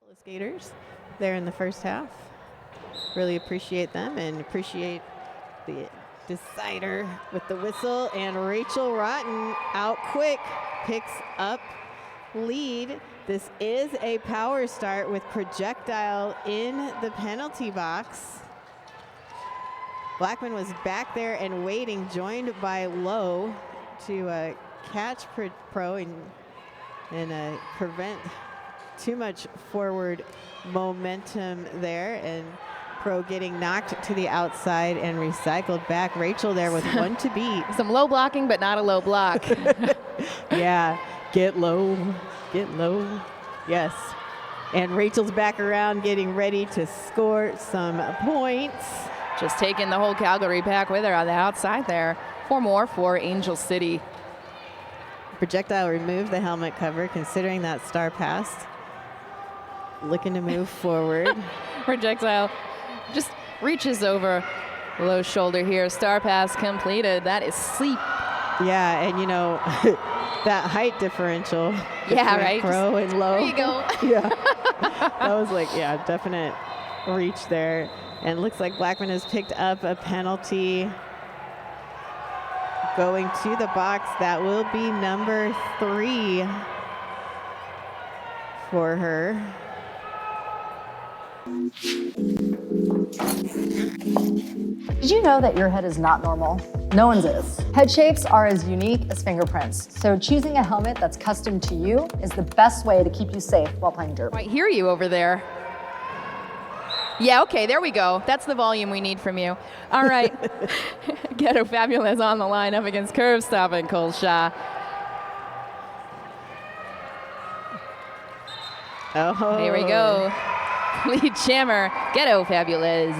Speaker 1: Couple of skaters there in the first half. Really appreciate them and appreciate the decider with the whistle. And Rachel Rotten out quick, picks up lead. This is a power start with Projectile in the penalty box. Blackman was back there and waiting, joined by Lowe to catch Pro and prevent too much forward momentum there, and Pro getting knocked to the outside and recycled back. Rachel there with one to beat.
Speaker 2: Some low blocking, but not a low block.
Speaker 1: Yeah, get low, yes. And Rachel's back around getting ready to score some points.
Speaker 2: Just taking the whole Calgary pack with her on the outside there. 4 more for Angel City.
Speaker 1: Projectile removed the helmet cover, considering that star pass. Looking to move forward.
Speaker 2: Projectile just reaches over Lowe's shoulder here. Star pass completed. That is sleep.
Speaker 1: Yeah, and you know, that height differential.
Speaker 2: Yeah,
Speaker 1: between
Speaker 2: right.
Speaker 1: Pro and Low.
Speaker 2: There you go.
Speaker 1: Yeah. That was like, yeah, definite reach there. And looks like Blackman has picked up a penalty. Going to the box, that will be number 3 for her.
Speaker 3: Did you know that your head is not normal? No one's is. Head shapes are as unique as fingerprints, so choosing a helmet that's custom to you is the best way to keep you safe while playing derby.
Speaker 2: I hear you over there. Yeah, okay, there we go. That's the volume we need from you. All right. Ghetto Fabulous on the line up against Curve Stop and Colshaw.
Speaker 1: Oh.
Speaker 2: Here we go. Lead jammer, Ghetto Fabulous.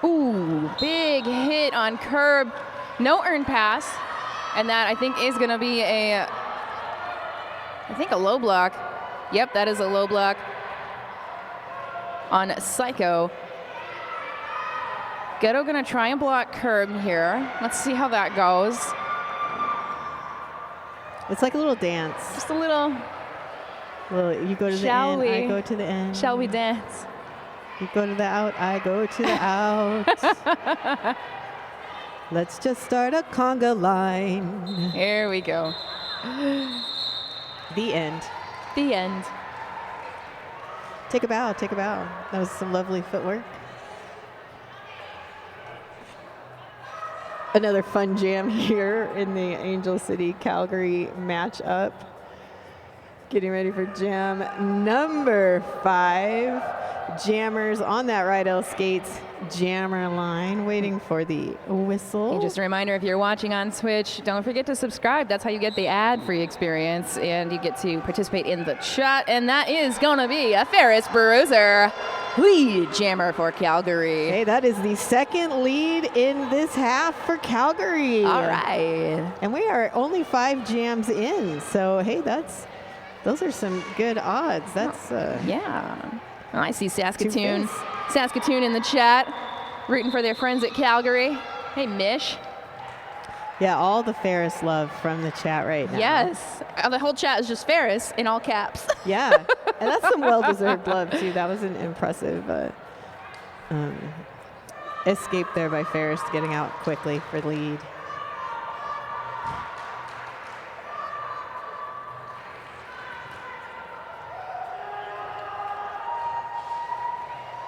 Speaker 2: Ooh, big hit on curb. No earn pass. And that, I think, is going to be a low block. Yep, that is a low block on Psycho. Ghetto going to try and block curb here. Let's see how that goes.
Speaker 1: It's like a little dance.
Speaker 2: Just a little.
Speaker 1: Well, you go to the
Speaker 2: Shall
Speaker 1: in, I
Speaker 2: we?
Speaker 1: go to the in.
Speaker 2: Shall we dance?
Speaker 1: You go to the out, I go to the out. Let's just start a conga line.
Speaker 2: Here we go.
Speaker 1: The end.
Speaker 2: The end.
Speaker 1: Take a bow, take a bow. That was some lovely footwork. Another fun jam here in the Angel City Calgary matchup. Getting ready for jam number 5. jammers on that Rydell Skates jammer line, waiting for the whistle.
Speaker 2: And just a reminder, if you're watching on Twitch, don't forget to subscribe. That's how you get the ad-free experience, and you get to participate in the chat. And that is going to be a Ferris Bruiser lead jammer for Calgary.
Speaker 1: Hey, that is the second lead in this half for Calgary.
Speaker 2: All right.
Speaker 1: And we are only 5 jams in, so hey, those are some good odds. That's
Speaker 2: Yeah. Oh, I see Saskatoon in the chat, rooting for their friends at Calgary. Hey, Mish.
Speaker 1: yeah, all the Ferris love from the chat right now.
Speaker 2: Yes. The whole chat is just Ferris in all caps.
Speaker 1: Yeah, and that's some well-deserved love too. That was an impressive escape there by Ferris, getting out quickly for lead.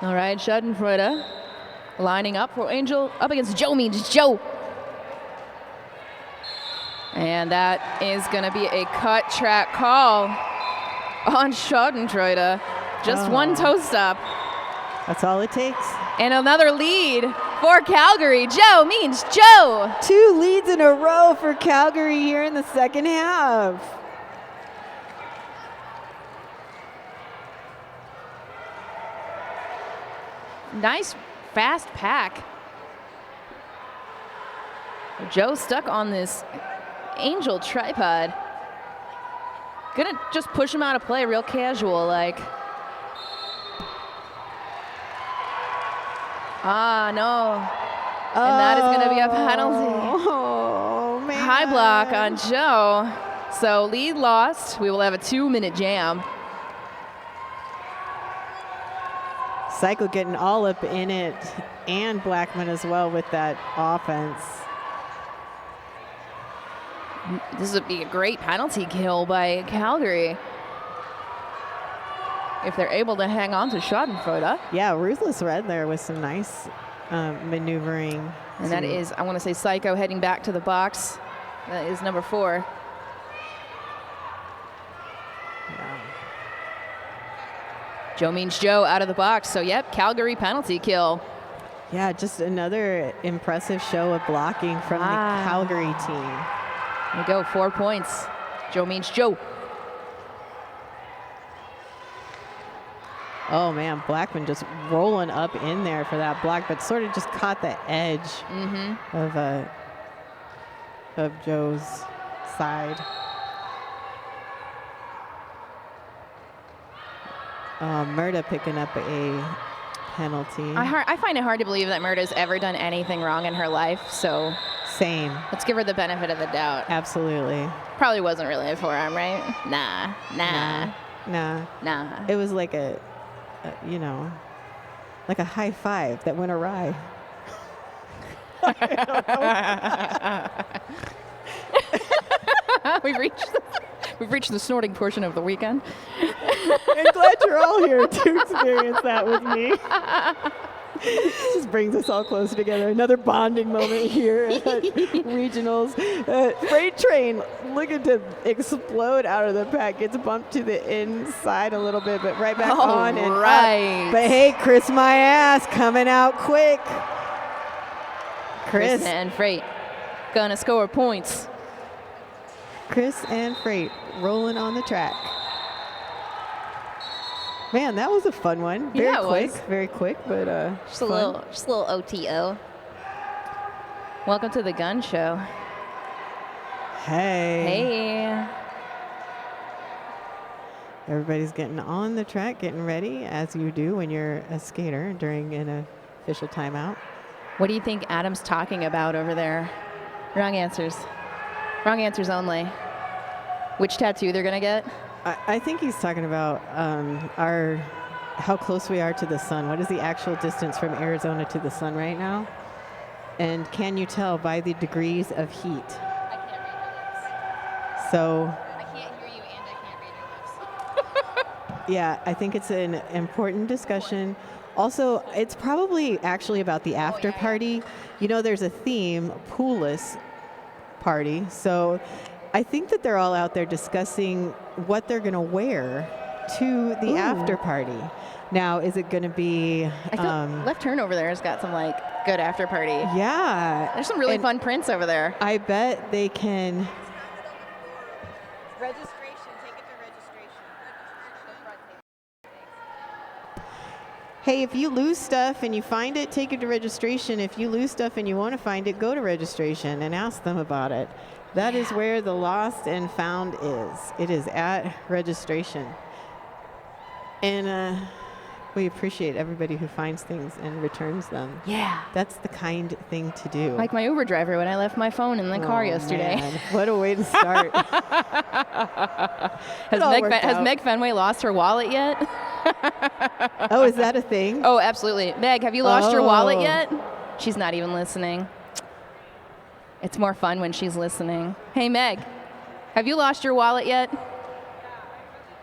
Speaker 2: All right, Schadenfreude lining up for Angel up against Joe Means Joe. And that is going to be a cut track call on Schadenfreude. Just one toe stop.
Speaker 1: That's all it takes.
Speaker 2: And another lead for Calgary. Joe Means Joe.
Speaker 1: 2 leads in a row for Calgary here in the second half.
Speaker 2: Nice fast pack. Joe stuck on this Angel tripod. Gonna just push him out of play real casual like. Ah, no. And that is gonna be a penalty.
Speaker 1: Oh, man.
Speaker 2: High block on Joe. So lead lost. We will have a 2-minute jam.
Speaker 1: Psycho getting all up in it, and Blackman as well with that offense.
Speaker 2: This would be a great penalty kill by Calgary if they're able to hang on to Schadenfreude.
Speaker 1: Yeah, Ruthless Red there with some nice maneuvering.
Speaker 2: And that is, I want to say, Psycho heading back to the box. That is number 4. Joe Means Joe out of the box. So, yep, Calgary penalty kill.
Speaker 1: Yeah, just another impressive show of blocking from the Calgary team.
Speaker 2: There we go, 4 points. Joe Means Joe.
Speaker 1: Oh, man, Blackman just rolling up in there for that block, but sort of just caught the edge of Joe's side. Murda picking up a penalty.
Speaker 2: I find it hard to believe that Murda's ever done anything wrong in her life, so
Speaker 1: Same.
Speaker 2: let's give her the benefit of the doubt.
Speaker 1: Absolutely.
Speaker 2: Probably wasn't really a forearm, right? Nah.
Speaker 1: It was like a like a high five that went awry.
Speaker 2: We've reached the snorting portion of the weekend.
Speaker 1: I'm glad you're all here to experience that with me. Just brings us all closer together. Another bonding moment here at regionals. Freight train looking to explode out of the pack. Gets bumped to the inside a little bit, but right back on and up. But hey, Chris my ass coming out quick. Chris
Speaker 2: and Freight gonna score points.
Speaker 1: Chris and Freight rolling on the track. Man, that was a fun one. Very quick, but
Speaker 2: just a little OTO. Welcome to the gun show.
Speaker 1: Hey. Everybody's getting on the track, getting ready, as you do when you're a skater during an official timeout.
Speaker 2: What do you think Adam's talking about over there? Wrong answers. Wrong answers only. Which tattoo they're gonna get?
Speaker 1: I think he's talking about how close we are to the sun. What is the actual distance from Arizona to the sun right now? And can you tell by the degrees of heat?
Speaker 2: I can't read your lips.
Speaker 1: So.
Speaker 2: I can't hear you and I can't read your lips.
Speaker 1: Yeah, I think it's an important discussion. Also, it's probably actually about the after party. You know, there's a theme, poolless party. So I think that they're all out there discussing what they're going to wear to the after party. Now, is it going to be?
Speaker 2: I feel left turn over there has got some like good after party.
Speaker 1: Yeah.
Speaker 2: There's some really fun prints over there.
Speaker 1: I bet they can. Registration. Take it to registration. Hey, if you lose stuff and you find it, take it to registration. If you lose stuff and you want to find it, go to registration and ask them about it. That is where the lost and found is. It is at registration. And we appreciate everybody who finds things and returns them.
Speaker 2: Yeah.
Speaker 1: That's the kind thing to do.
Speaker 2: Like my Uber driver when I left my phone in the car yesterday.
Speaker 1: Man. What a way to start.
Speaker 2: Has Meg Fenway lost her wallet yet?
Speaker 1: Oh, is that a thing?
Speaker 2: Oh, absolutely. Meg, have you lost your wallet yet? She's not even listening. It's more fun when she's listening. Hey, Meg, have you lost your wallet yet?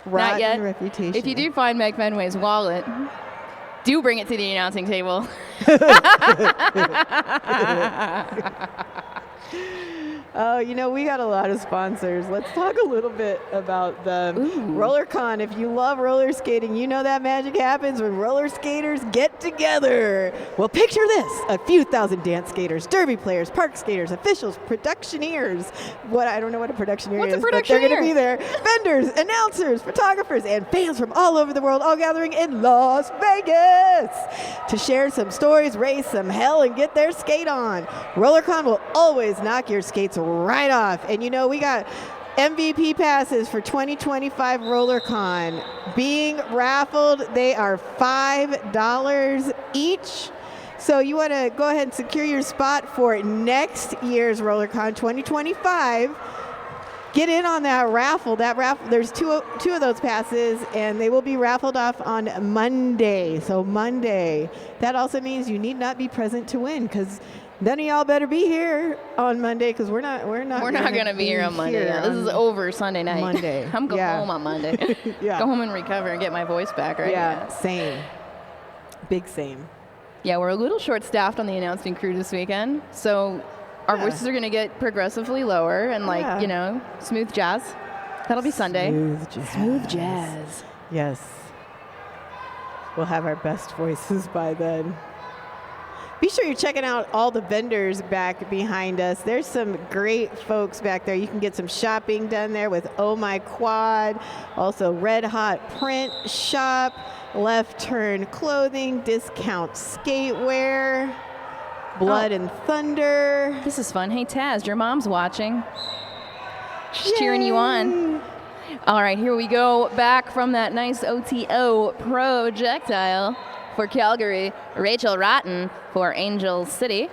Speaker 2: Not yet.
Speaker 1: Reputation.
Speaker 2: If you do find Meg Fenway's wallet, do bring it to the announcing table.
Speaker 1: Oh, we got a lot of sponsors. Let's talk a little bit about them. RollerCon. If you love roller skating, you know that magic happens when roller skaters get together. Well, picture this. A few thousand dance skaters, derby players, park skaters, officials, productioneers. I don't know what a productioneer is, but they're going to be there. Vendors, announcers, photographers, and fans from all over the world all gathering in Las Vegas to share some stories, raise some hell, and get their skate on. RollerCon will always knock your skates right off. And we got MVP passes for 2025 RollerCon being raffled. They are $5 each. So you want to go ahead and secure your spot for next year's RollerCon 2025. Get in on that raffle. There's two of those passes, and they will be raffled off on Monday. So Monday. That also means you need not be present to win, because none of y'all better be here on Monday, because we're not going to
Speaker 2: be here on Monday. Yeah, this is over Sunday night.
Speaker 1: Monday.
Speaker 2: I'm going home on Monday.
Speaker 1: Yeah.
Speaker 2: Go home and recover and get my voice back, right?
Speaker 1: Yeah, same. Big same.
Speaker 2: Yeah, we're a little short-staffed on the announcing crew this weekend, so our voices are going to get progressively lower and smooth jazz. That'll be Sunday.
Speaker 1: Smooth jazz. Yes. We'll have our best voices by then. Be sure you're checking out all the vendors back behind us. There's some great folks back there. You can get some shopping done there with Oh My Quad, also Red Hot Print Shop, Left Turn Clothing, Discount Skatewear, Blood and Thunder.
Speaker 2: This is fun. Hey, Taz, your mom's watching. She's cheering you on. All right, here we go. Back from that nice OTO projectile for Calgary, Rachel Rotten for Angel City.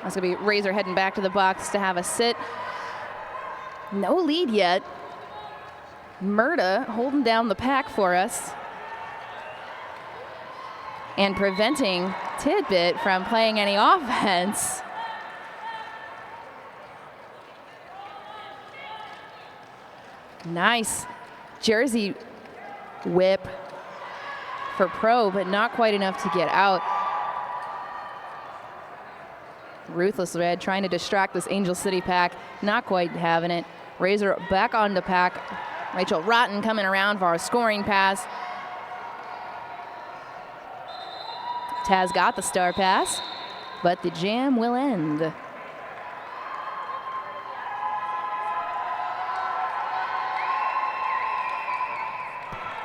Speaker 2: That's going to be Razor heading back to the box to have a sit. No lead yet. Murda holding down the pack for us and preventing Tidbit from playing any offense. Nice jersey whip for Pro, but not quite enough to get out. Ruthless Red trying to distract this Angel City pack, not quite having it. Razor back on the pack. Rachel Rotten coming around for a scoring pass. Taz got the star pass, but the jam will end.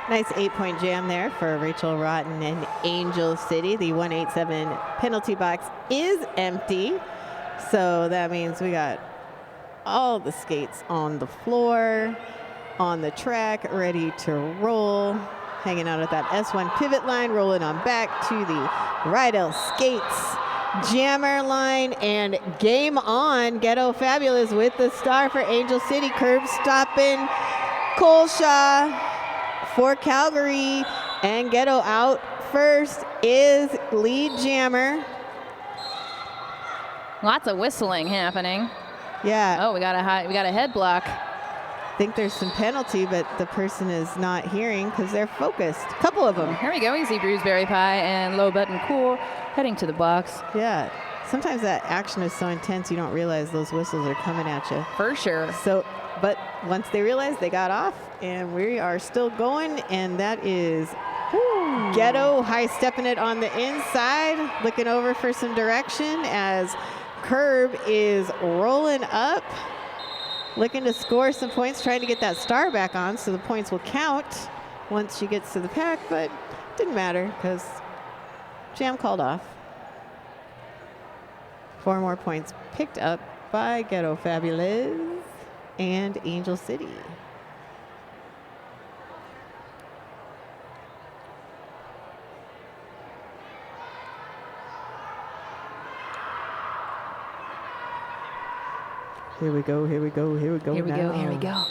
Speaker 1: Nice 8-point jam there for Rachel Rotten and Angel City. The 187 penalty box is empty. So that means we got all the skates on the floor, on the track, ready to roll. Hanging out at that S1 pivot line, rolling on back to the Rydell Skates jammer line, and game on. Ghetto Fabulous with the star for Angel City. Curb stopping Colshaw for Calgary, and Ghetto out first is lead jammer.
Speaker 2: Lots of whistling happening.
Speaker 1: Yeah.
Speaker 2: Oh, we got a head block.
Speaker 1: I think there's some penalty, but the person is not hearing because they're focused. A couple of them.
Speaker 2: Here we go. You see Bruce Berry Pie and Low Button Cool heading to the box.
Speaker 1: Yeah. Sometimes that action is so intense you don't realize those whistles are coming at you.
Speaker 2: For sure.
Speaker 1: So, but once they realized, they got off, and we are still going, and that is Ghetto high stepping it on the inside, looking over for some direction as Curb is rolling up, looking to score some points, trying to get that star back on so the points will count once she gets to the pack, but didn't matter because Jam called off. 4 more points picked up by Ghetto Fabulous and Angel City. Here we go, here we go, here we go.
Speaker 2: Here we
Speaker 1: now.
Speaker 2: go, here we go.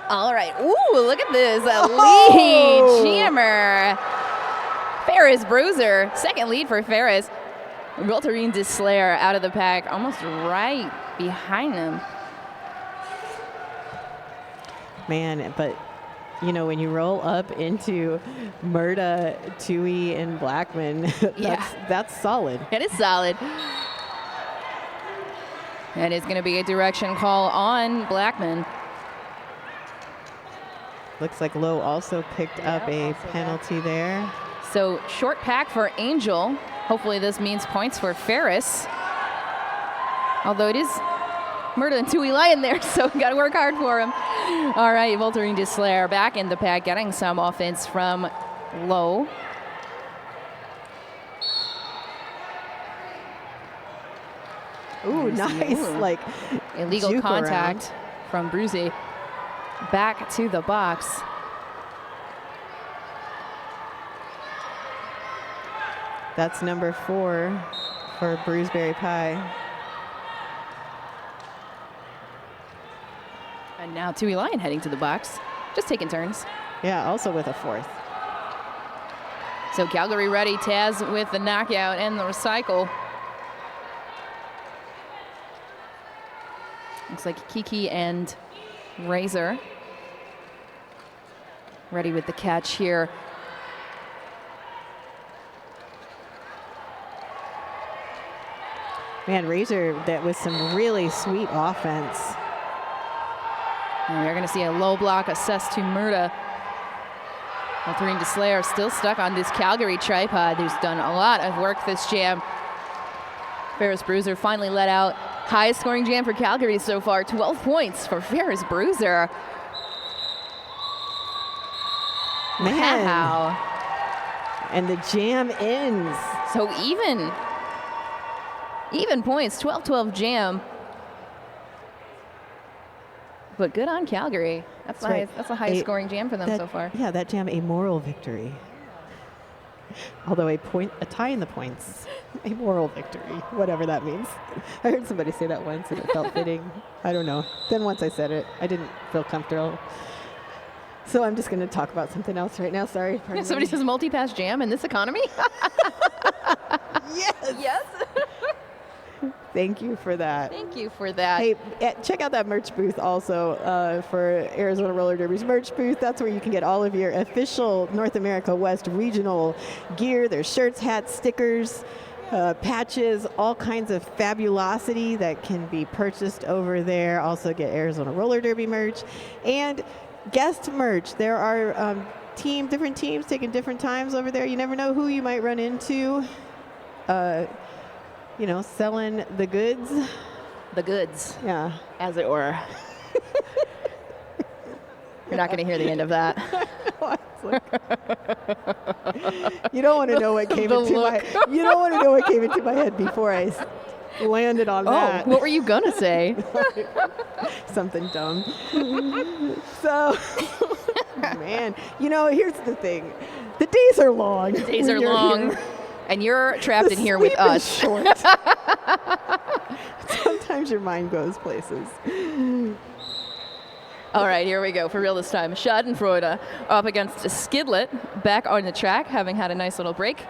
Speaker 2: All right. Ooh, look at this. A lead jammer. Ferris Bruiser. Second lead for Ferris. Voltarine Deslayer out of the pack, almost right behind them.
Speaker 1: Man, but you know, when you roll up into Murda, Tui, and Blackman, that's solid.
Speaker 2: It is solid. And it's going to be a direction call on Blackman.
Speaker 1: Looks like Lowe also picked up a penalty there.
Speaker 2: So short pack for Angel. Hopefully this means points for Ferris. Although it is Murda and Tui Lion there, so we got to work hard for him. All right, Voltarine Deslayer back in the pack, getting some offense from Lowe.
Speaker 1: Ooh, nice, like
Speaker 2: illegal
Speaker 1: juke
Speaker 2: contact
Speaker 1: around.
Speaker 2: from Bruzy. Back to the box.
Speaker 1: That's number 4 for Bruceberry Pie.
Speaker 2: And now Tui Lion heading to the box, just taking turns.
Speaker 1: Yeah, also with a 4th.
Speaker 2: So Calgary ready, Taz with the knockout and the recycle. Looks like Kiki and Razor ready with the catch here.
Speaker 1: Man, Razor, that was some really sweet offense.
Speaker 2: And we're going to see a low block assessed to Murda. Voltarine Deslayer still stuck on this Calgary tripod, who's done a lot of work this jam. Ferris Bruiser finally let out. Highest scoring jam for Calgary so far, 12 points for Ferris Bruiser.
Speaker 1: Man.
Speaker 2: Wow.
Speaker 1: And the jam ends.
Speaker 2: So even points, 12-12 jam. But good on Calgary. That's
Speaker 1: right.
Speaker 2: That's the highest scoring jam for them so far.
Speaker 1: Yeah, that jam, a moral victory. Although a tie in the points, a moral victory, whatever that means. I heard somebody say that once and it felt fitting. I don't know. Then once I said it, I didn't feel comfortable. So I'm just going to talk about something else right now. Sorry.
Speaker 2: Yeah, somebody says multi-pass jam in this economy?
Speaker 1: Yes.
Speaker 2: Yes.
Speaker 1: Thank you for that.
Speaker 2: Thank you for that.
Speaker 1: Hey, check out that merch booth also for Arizona Roller Derby's merch booth. That's where you can get all of your official North America West regional gear. There's shirts, hats, stickers, patches, all kinds of fabulosity that can be purchased over there. Also get Arizona Roller Derby merch and guest merch. There are different teams taking different times over there. You never know who you might run into. You know, selling the goods.
Speaker 2: The goods,
Speaker 1: Yeah.
Speaker 2: as it were. You're not going to hear the end of that.
Speaker 1: You don't want to know what came into my. You don't want to know what came into my head before I landed on that.
Speaker 2: What were you going to say?
Speaker 1: Something dumb. So, man, you know, here's the thing: the days are long.
Speaker 2: Days
Speaker 1: when
Speaker 2: are
Speaker 1: you're
Speaker 2: long.
Speaker 1: here.
Speaker 2: And you're trapped
Speaker 1: The
Speaker 2: in here with
Speaker 1: sleep is
Speaker 2: us.
Speaker 1: short. Sometimes your mind goes places.
Speaker 2: All right, here we go for real this time. Schadenfreude up against a Skidlet, back on the track, having had a nice little break.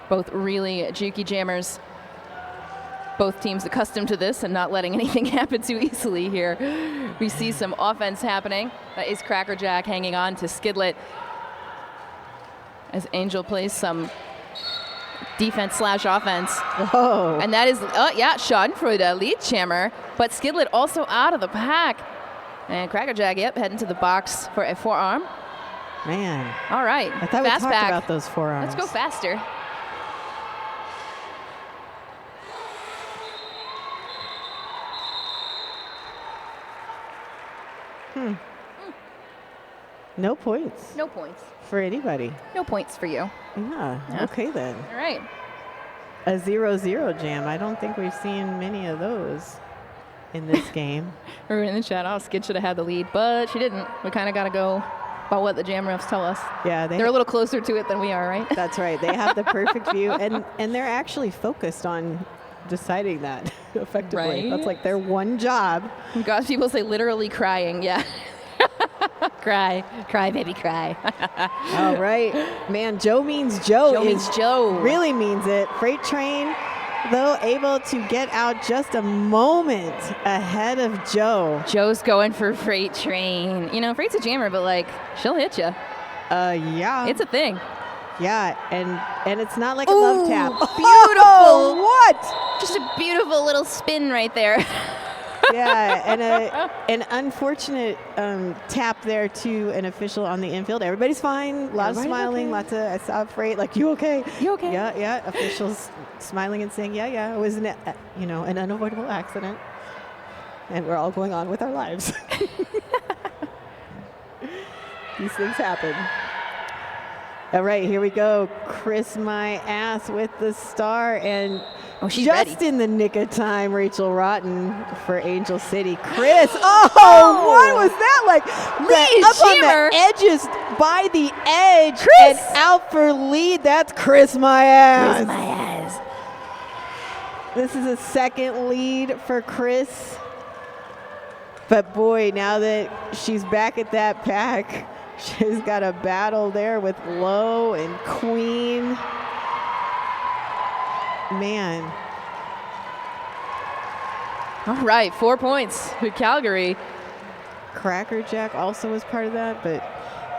Speaker 2: Both really jukey jammers. both teams accustomed to this and not letting anything happen too easily here. We see some offense happening. That is Crackerjack hanging on to Skidlet as Angel plays some defense/offense.
Speaker 1: Oh.
Speaker 2: And that is, Schadenfreude, lead jammer, but Skidlet also out of the pack. And Crackerjack, heading to the box for a forearm.
Speaker 1: Man.
Speaker 2: All right,
Speaker 1: I thought we
Speaker 2: fast
Speaker 1: talked
Speaker 2: pack.
Speaker 1: about those forearms.
Speaker 2: Let's go faster.
Speaker 1: No points
Speaker 2: No points.
Speaker 1: for anybody.
Speaker 2: No points for you.
Speaker 1: Yeah. Okay then.
Speaker 2: All right.
Speaker 1: A 0-0 jam. I don't think we've seen many of those in this game.
Speaker 2: We were in the chat. Oh, Skid should have had the lead, but she didn't. We kind of got to go about what the jam refs tell us.
Speaker 1: Yeah,
Speaker 2: They're a little closer to it than we are, right?
Speaker 1: That's right. They have the perfect view, and they're actually focused on deciding that effectively.
Speaker 2: Right.
Speaker 1: That's like their one job.
Speaker 2: Gosh, people say literally crying. Yeah. Cry, baby, cry.
Speaker 1: All right. Man, Joe means Joe.
Speaker 2: Joe means Joe.
Speaker 1: Really means it. Freight Train, though, able to get out just a moment ahead of Joe.
Speaker 2: Joe's going for Freight Train. You know, Freight's a jammer, but like, she'll hit you.
Speaker 1: Yeah.
Speaker 2: It's a thing.
Speaker 1: Yeah, and it's not like a love tap.
Speaker 2: Beautiful.
Speaker 1: Oh, what?
Speaker 2: Just a beautiful little spin right there.
Speaker 1: Yeah, and an unfortunate tap there to an official on the infield. Everybody's fine. Lots of smiling.
Speaker 2: Okay.
Speaker 1: I saw Freight like, you okay?
Speaker 2: You okay?
Speaker 1: Yeah. Officials smiling and saying, yeah. It was an unavoidable accident, and we're all going on with our lives. These things happen. All right, here we go. Chris My Ass with the star, and
Speaker 2: she's
Speaker 1: just
Speaker 2: ready.
Speaker 1: in the nick of time, Rachel Rotten for Angel City. Chris, what was that like?
Speaker 2: Lead
Speaker 1: Up
Speaker 2: jammer.
Speaker 1: on the edges, by the edge,
Speaker 2: Chris.
Speaker 1: and out for lead. That's Chris My Ass.
Speaker 2: Chris My Ass.
Speaker 1: This is a second lead for Chris. But boy, now that she's back at that pack, she's got a battle there with Low and Queen. Man.
Speaker 2: All right, 4 points for Calgary.
Speaker 1: Crackerjack also was part of that, but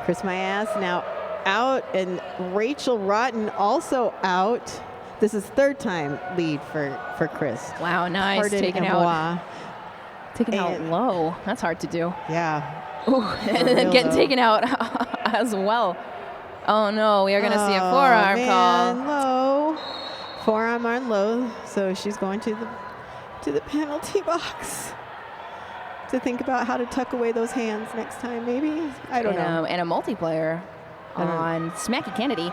Speaker 1: Chris My Ass now out, and Rachel Rotten also out. This is third time lead for Chris.
Speaker 2: Wow, nice.
Speaker 1: Hardin
Speaker 2: Taking
Speaker 1: and
Speaker 2: out
Speaker 1: And-
Speaker 2: low. That's hard to do.
Speaker 1: Yeah.
Speaker 2: Ooh, and then
Speaker 1: real,
Speaker 2: getting
Speaker 1: though.
Speaker 2: taken out as well. Oh no, we are going to see a forearm call.
Speaker 1: Low. Forearm on Low, so she's going to the penalty box to think about how to tuck away those hands next time, maybe. I don't know.
Speaker 2: And a multiplayer on Smacky Kennedy.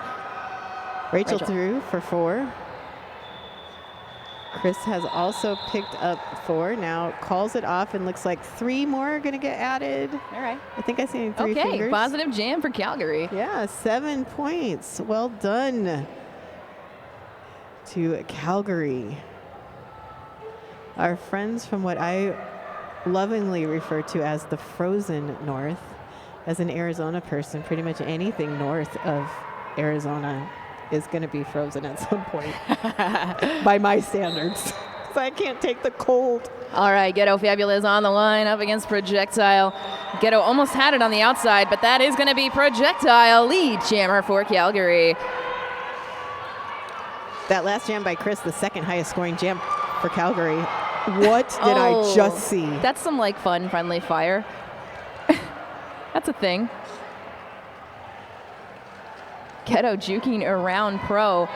Speaker 1: Rachel threw for 4. Chris has also picked up 4. Now calls it off, and looks like 3 more are going to get added.
Speaker 2: All right.
Speaker 1: I think I seen 3
Speaker 2: Okay,
Speaker 1: fingers.
Speaker 2: positive jam for Calgary.
Speaker 1: Yeah, 7 points. Well done to Calgary. Our friends from what I lovingly refer to as the frozen north. As an Arizona person, pretty much anything north of Arizona is going to be frozen at some point by my standards. So I can't take the cold.
Speaker 2: All right, Ghetto Fabulous on the line up against Projectile. Ghetto almost had it on the outside, but that is going to be Projectile, lead jammer for Calgary.
Speaker 1: That last jam by Chris, the second highest scoring jam for Calgary. What did I just see?
Speaker 2: That's some like fun, friendly fire. That's a thing. Ghetto juking around Pro.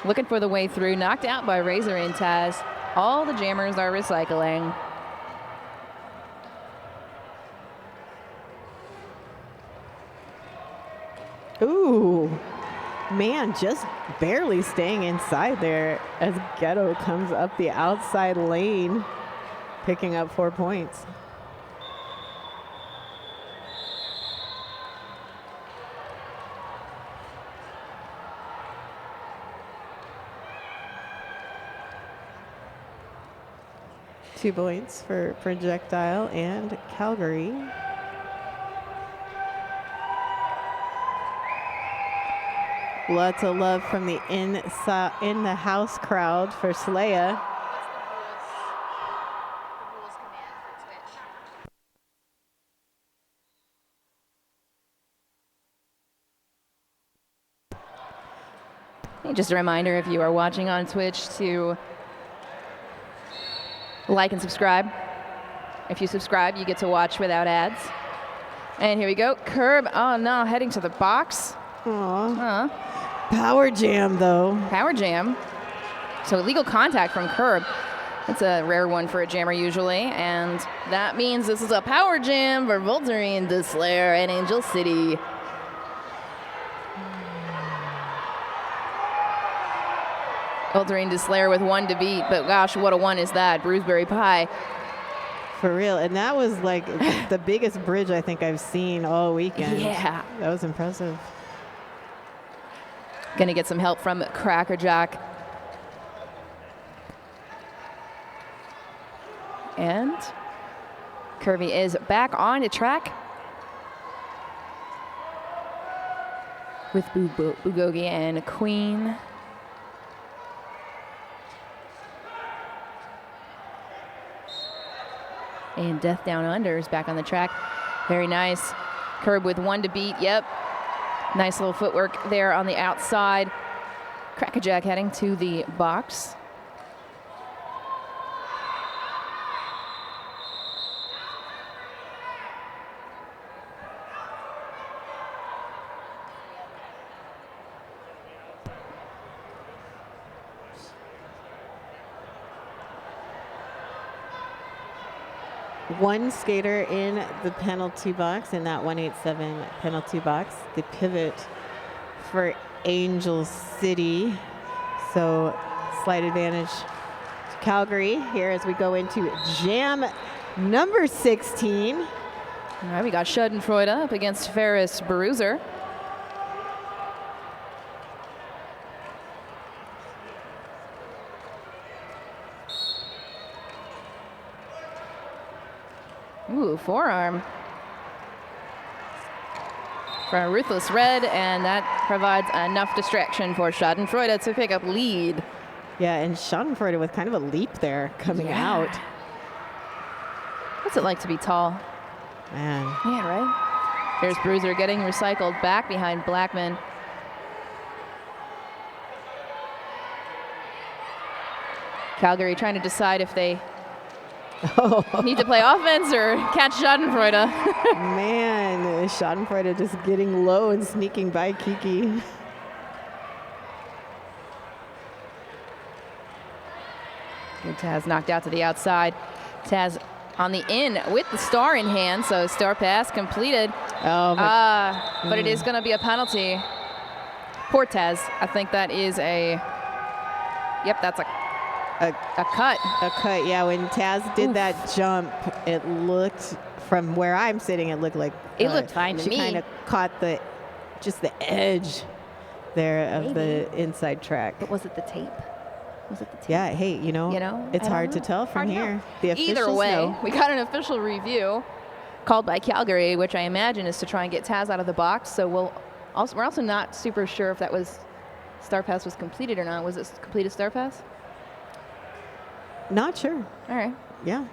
Speaker 2: Looking for the way through. Knocked out by Razor and Taz. All the jammers are recycling.
Speaker 1: Ooh. Man, just barely staying inside there as Ghetto comes up the outside lane, picking up 4 points. Two points for Projectile and Calgary. Lots of love from the in the house crowd for Saleya.
Speaker 2: Just a reminder, if you are watching on Twitch, to like and subscribe. If you subscribe, you get to watch without ads. And here we go. Curb. Oh, no. Heading to the box.
Speaker 1: Aww. Power jam, though.
Speaker 2: Power jam. So illegal contact from Curb. That's a rare one for a jammer usually. And that means this is a power jam for Voltarine, Deslayer, and Angel City. Voltarine, Deslayer with 1 to beat. But gosh, what a one is that. Bruiseberry Pie.
Speaker 1: For real. And that was like the biggest bridge I think I've seen all weekend.
Speaker 2: Yeah.
Speaker 1: That was impressive.
Speaker 2: Gonna get some help from Crackerjack. And Kirby is back on the track with Bugogi and Queen. And Death Down Under is back on the track. Very nice. Curb with 1 to beat. Yep. Nice little footwork there on the outside. Crackerjack heading to the box.
Speaker 1: One skater in the penalty box, in that 187 penalty box. The pivot for Angel City. So slight advantage to Calgary here as we go into jam number 16.
Speaker 2: All right, we got Schadenfreude up against Ferris Bruiser. Ooh, forearm for a Ruthless Red, and that provides enough distraction for Schadenfreude to pick up lead.
Speaker 1: Yeah, and Schadenfreude with kind of a leap there coming out.
Speaker 2: What's it like to be tall?
Speaker 1: Man.
Speaker 2: Yeah, right? There's Bruiser getting recycled back behind Blackman. Calgary trying to decide if they need to play offense or catch Schadenfreude.
Speaker 1: Man, Schadenfreude just getting low and sneaking by Kiki.
Speaker 2: Good Taz knocked out to the outside. Taz on the in with the star in hand, so star pass completed.
Speaker 1: Oh,
Speaker 2: but it is going to be a penalty. Poor Taz. I think that is a, yep, that's a cut.
Speaker 1: A cut, yeah. When Taz did that jump, it looked, from where I'm sitting, it looked like
Speaker 2: it looked fine to me.
Speaker 1: She kind of caught just the edge there of the inside track.
Speaker 2: But was it the tape? Was it the tape?
Speaker 1: Yeah, hey, you know it's hard to tell from here. The
Speaker 2: Either way,
Speaker 1: know.
Speaker 2: we got an official review called by Calgary, which I imagine is to try and get Taz out of the box. So we're also not super sure if that was Star Pass was completed or not. Was it completed Star Pass?
Speaker 1: Not sure.
Speaker 2: All right.
Speaker 1: Yeah.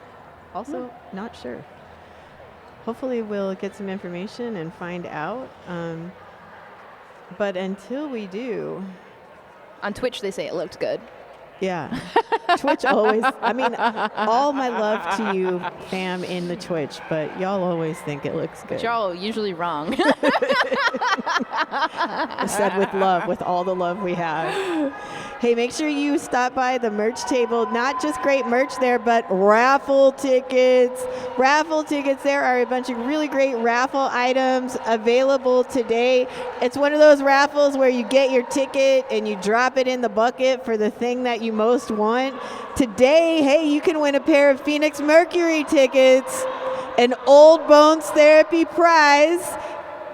Speaker 1: Also not sure. Hopefully we'll get some information and find out. But until we do.
Speaker 2: On Twitch, they say it looked good.
Speaker 1: Yeah. Twitch always, I mean, all my love to you, fam, in the Twitch, but y'all always think it looks good.
Speaker 2: But y'all usually wrong.
Speaker 1: Said with love, with all the love we have. Hey, make sure you stop by the merch table. Not just great merch there, but raffle tickets. Raffle tickets. There are a bunch of really great raffle items available today. It's one of those raffles where you get your ticket and you drop it in the bucket for the thing that you most want. Today, hey, you can win a pair of Phoenix Mercury tickets, an Old Bones Therapy prize,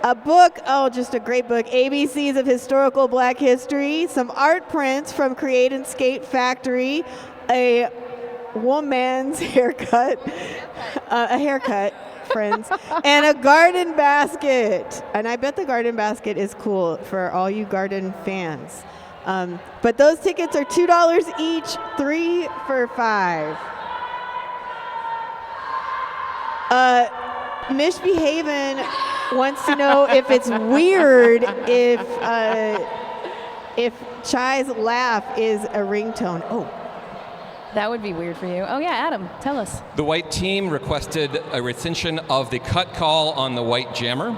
Speaker 1: a book, just a great book, ABCs of Historical Black History, some art prints from Create and Skate Factory, a woman's haircut, a haircut, friends. And a garden basket. And I bet the garden basket is cool for all you garden fans. But those tickets are $2 each, 3 for $5. Mishbehaven wants to know if it's weird if Chai's laugh is a ringtone. Oh.
Speaker 2: That would be weird for you. Oh, yeah, Adam, tell us.
Speaker 7: The white team requested a rescission of the cut call on the white jammer.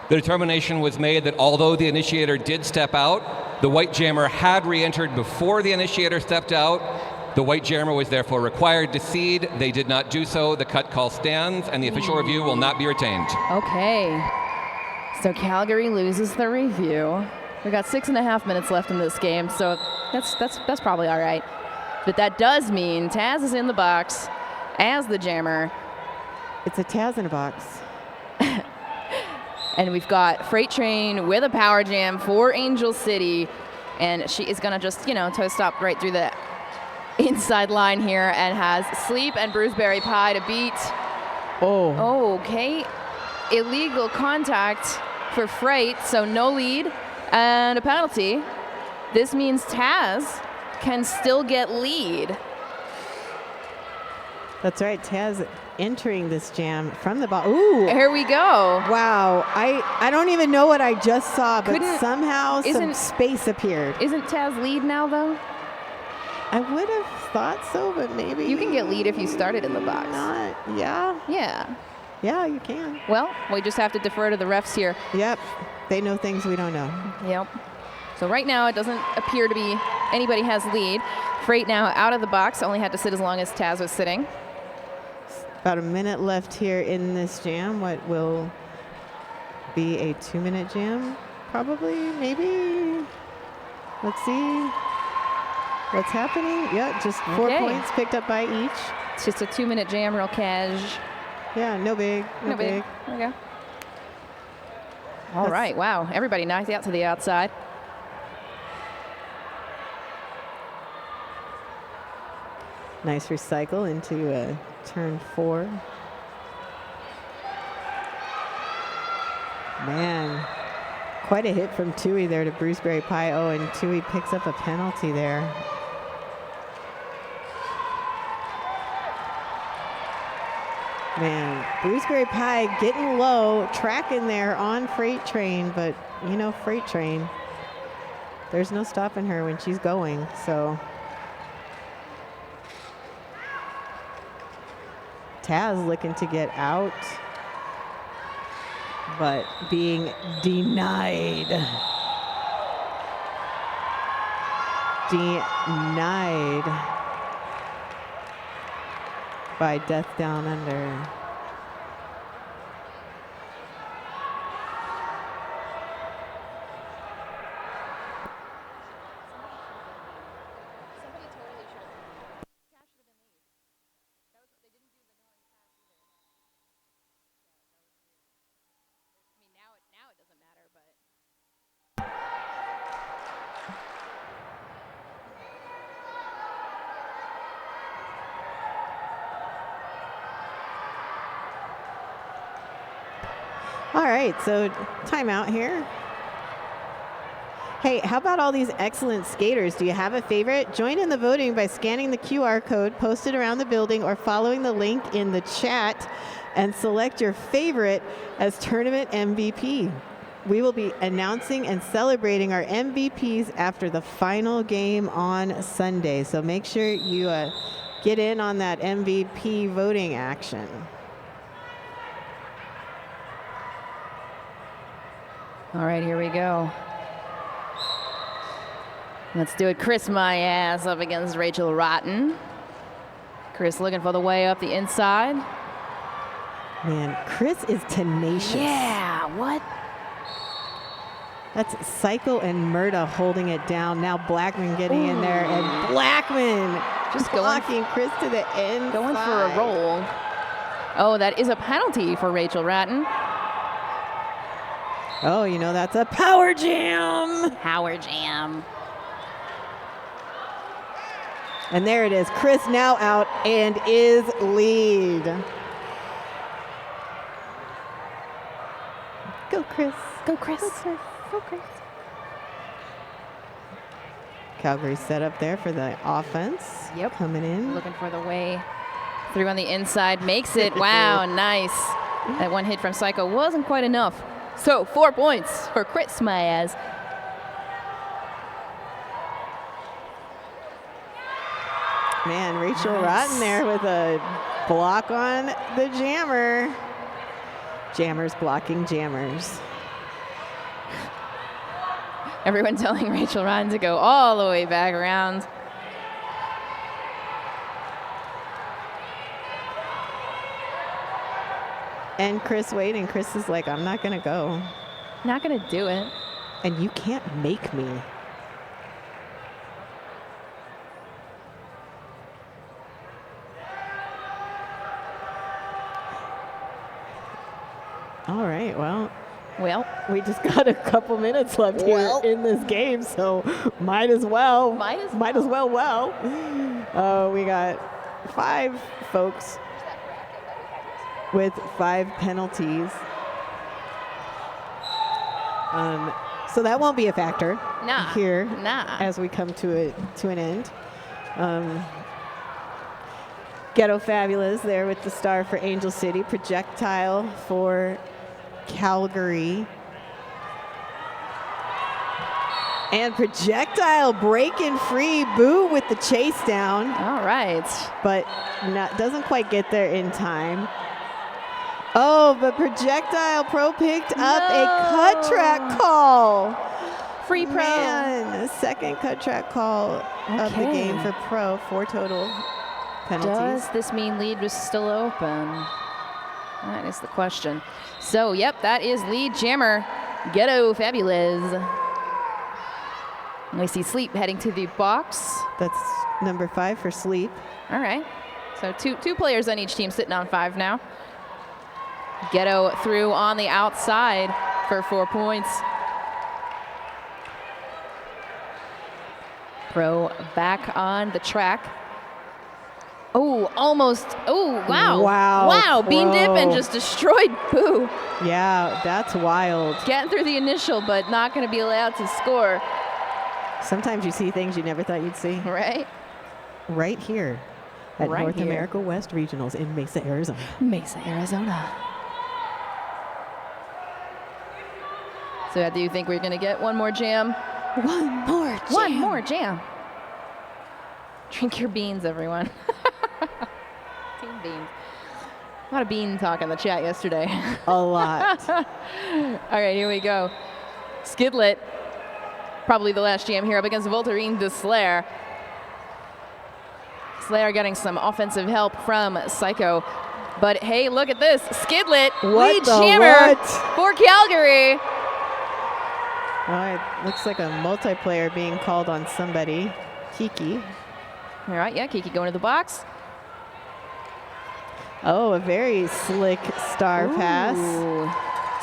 Speaker 7: The determination was made that although the initiator did step out, the white jammer had re-entered before the initiator stepped out. The white jammer was therefore required to cede. They did not do so. The cut call stands, and the official review will not be retained.
Speaker 2: Okay. So Calgary loses the review. We got 6.5 minutes left in this game, so that's probably all right. But that does mean Taz is in the box as the jammer.
Speaker 1: It's a Taz in a box.
Speaker 2: And we've got Freight Train with a power jam for Angel City. And she is going to just, toe stop right through the inside line here and has Sleep and Bruceberry Pie to beat.
Speaker 1: Oh.
Speaker 2: Okay. Illegal contact for Freight, so no lead and a penalty. This means Taz can still get lead.
Speaker 1: That's right, Taz entering this jam from the bottom. Ooh.
Speaker 2: Here we go.
Speaker 1: Wow. I don't even know what I just saw, but somehow some space appeared.
Speaker 2: Isn't Taz lead now, though?
Speaker 1: I would have thought so, but maybe.
Speaker 2: You can get lead if you started in the box.
Speaker 1: Not. Yeah.
Speaker 2: Yeah.
Speaker 1: Yeah, you can.
Speaker 2: Well, we just have to defer to the refs here.
Speaker 1: Yep. They know things we don't know.
Speaker 2: Yep. So right now it doesn't appear to be anybody has lead. Freight now out of the box, only had to sit as long as Taz was sitting.
Speaker 1: About a minute left here in this jam. What will be a 2-minute jam? Probably, maybe. Let's see what's happening. Yeah, just 4 points picked up by each.
Speaker 2: It's just a 2-minute jam, real cash.
Speaker 1: Yeah, no big.
Speaker 2: No big. Okay. All right, wow. Everybody knocks out to the outside.
Speaker 1: Nice recycle into turn 4. Man, quite a hit from Tui there to Bruceberry Pie. Oh, and Tui picks up a penalty there. Man, Bruceberry Pie getting low, tracking there on Freight Train, but Freight Train, there's no stopping her when she's going, so. Taz looking to get out, but being denied. Denied by Death Down Under. All right, so timeout here. Hey, how about all these excellent skaters? Do you have a favorite? Join in the voting by scanning the QR code posted around the building or following the link in the chat and select your favorite as tournament MVP. We will be announcing and celebrating our MVPs after the final game on Sunday. So make sure you get in on that MVP voting action.
Speaker 2: All right, here we go. Let's do it. Chris my ass up against Rachel Rotten. Chris looking for the way up the inside.
Speaker 1: Man, Chris is tenacious.
Speaker 2: Yeah, what?
Speaker 1: That's Psycho and Murda holding it down. Now Blackman getting in there, and Blackman just blocking Chris to the end.
Speaker 2: Going for a roll. Oh, that is a penalty for Rachel Rotten.
Speaker 1: Oh, that's a power jam.
Speaker 2: Power jam.
Speaker 1: And there it is. Chris now out and is lead. Go, Chris.
Speaker 2: Go, Chris.
Speaker 1: Go, Chris. Go, Chris. Calgary set up there for the offense.
Speaker 2: Yep.
Speaker 1: Coming in.
Speaker 2: Looking for the way through on the inside. Makes it. Wow, nice. That one hit from Psycho wasn't quite enough. So 4 points for Chris Myers.
Speaker 1: Man, Rachel Rotten there with a block on the jammer. Jammers blocking jammers.
Speaker 2: Everyone telling Rachel Rotten to go all the way back around.
Speaker 1: And Chris waiting. Chris is like, I'm not going to go.
Speaker 2: Not going to do it.
Speaker 1: And you can't make me. All right, well, we just got a couple minutes left here in this game, so might as well. We got 5 folks with 5 penalties. So that won't be a factor here as we come to an end. Ghetto Fabulous there with the star for Angel City. Projectile for Calgary. And Projectile breaking free. Boo with the chase down.
Speaker 2: All right.
Speaker 1: But doesn't quite get there in time. Oh, but Projectile Pro picked up a cut track call.
Speaker 2: Free Pro.
Speaker 1: Man, second cut track call of the game for Pro. 4 total penalties.
Speaker 2: Does this mean lead was still open? That is the question. So, yep, that is lead jammer, Ghetto Fabulous. And we see Sleep heading to the box.
Speaker 1: That's number 5 for Sleep.
Speaker 2: All right. So two players on each team sitting on 5 now. Ghetto through on the outside for 4 points. Pro back on the track. Oh, almost. Oh, wow. Wow. Bean dip and just destroyed Boo.
Speaker 1: Yeah, that's wild.
Speaker 2: Getting through the initial, but not going to be allowed to score.
Speaker 1: Sometimes you see things you never thought you'd see.
Speaker 2: Right?
Speaker 1: Right here at North America West Regionals in Mesa, Arizona.
Speaker 2: Mesa, Arizona. So do you think we're going to get one more jam? One more jam. Drink your beans, everyone. Team beans. A lot of bean talk in the chat yesterday.
Speaker 1: A lot.
Speaker 2: All right, here we go. Skidlet, probably the last jam here up against Voltarine de Slayer. Slayer getting some offensive help from Psycho. But hey, look at this. Skidlet, lead jammer for Calgary.
Speaker 1: It looks like a multiplayer being called on somebody. Kiki.
Speaker 2: All right, yeah, Kiki going to the box.
Speaker 1: Oh, a very slick star pass.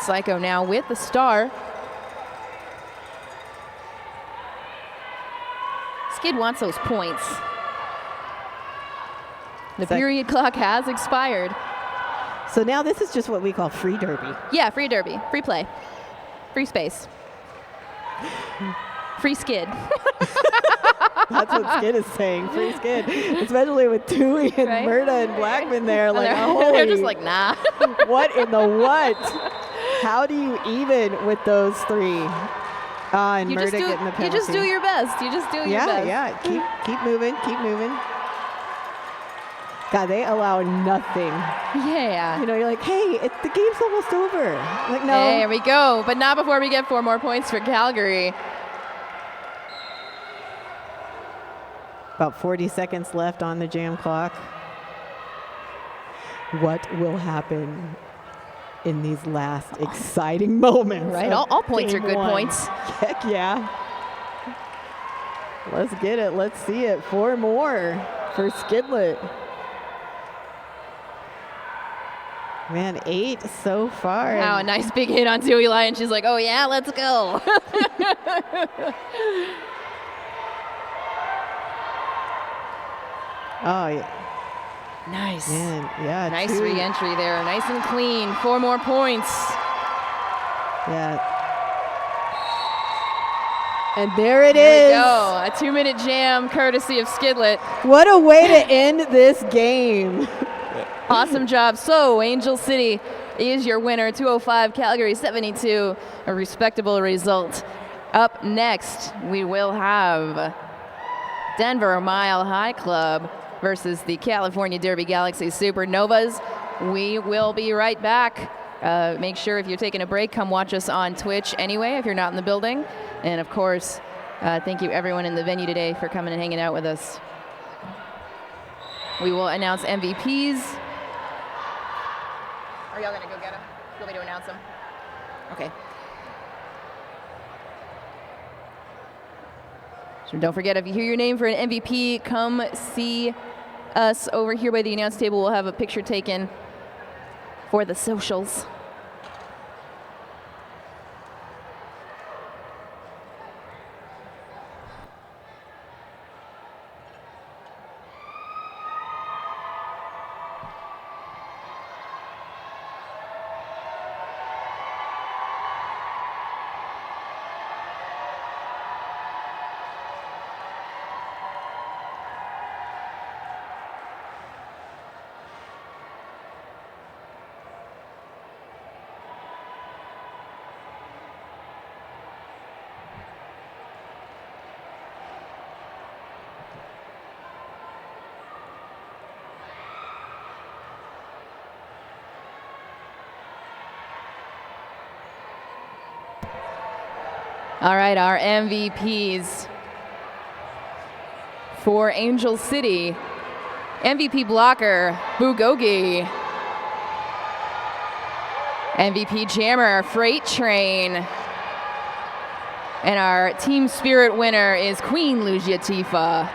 Speaker 2: Psycho now with the star. Skid wants those points. The period clock has expired.
Speaker 1: So now this is just what we call free derby.
Speaker 2: Yeah, free derby, free play, free space. Free skid.
Speaker 1: That's what Skid is saying. Free Skid. Especially with Tui and Murda and Blackman there. Like,
Speaker 2: they're just like, nah.
Speaker 1: What in the what? How do you even with those 3? And Murda getting the penalty.
Speaker 2: You just do your best. You just do your best.
Speaker 1: Yeah. Keep moving. Keep moving. God, they allow nothing.
Speaker 2: Yeah.
Speaker 1: You know, you're like, hey, the game's almost over. Like, no.
Speaker 2: There we go. But not before we get 4 more points for Calgary.
Speaker 1: About 40 seconds left on the jam clock. What will happen in these last exciting moments?
Speaker 2: Right, all points are good points.
Speaker 1: Heck yeah. Let's get it. Let's see it. 4 more for Skidlet. Man, 8 so far.
Speaker 2: Wow, a nice big hit on Tui Lion. She's like, oh yeah, let's go.
Speaker 1: Oh, yeah.
Speaker 2: Nice.
Speaker 1: Man, yeah.
Speaker 2: Nice re-entry there. Nice and clean. 4 more points.
Speaker 1: Yeah. And there it is.
Speaker 2: There we go. A 2-minute jam courtesy of Skidlet.
Speaker 1: What a way to end this game.
Speaker 2: Awesome job. So, Angel City is your winner. 205, Calgary 72. A respectable result. Up next, we will have Denver Mile High Club versus the California Derby Galaxy Supernovas. We will be right back. Make sure if you're taking a break, come watch us on Twitch anyway if you're not in the building. And of course, thank you everyone in the venue today for coming and hanging out with us. We will announce MVPs. Are y'all gonna go get them? You want me to announce them? Okay. So don't forget, if you hear your name for an MVP, come see us over here by the announce table. We'll have a picture taken for the socials. All right, our MVPs for Angel City. MVP blocker, Bugogi. MVP jammer, Freight Train. And our team spirit winner is Queen Lucia Tifa.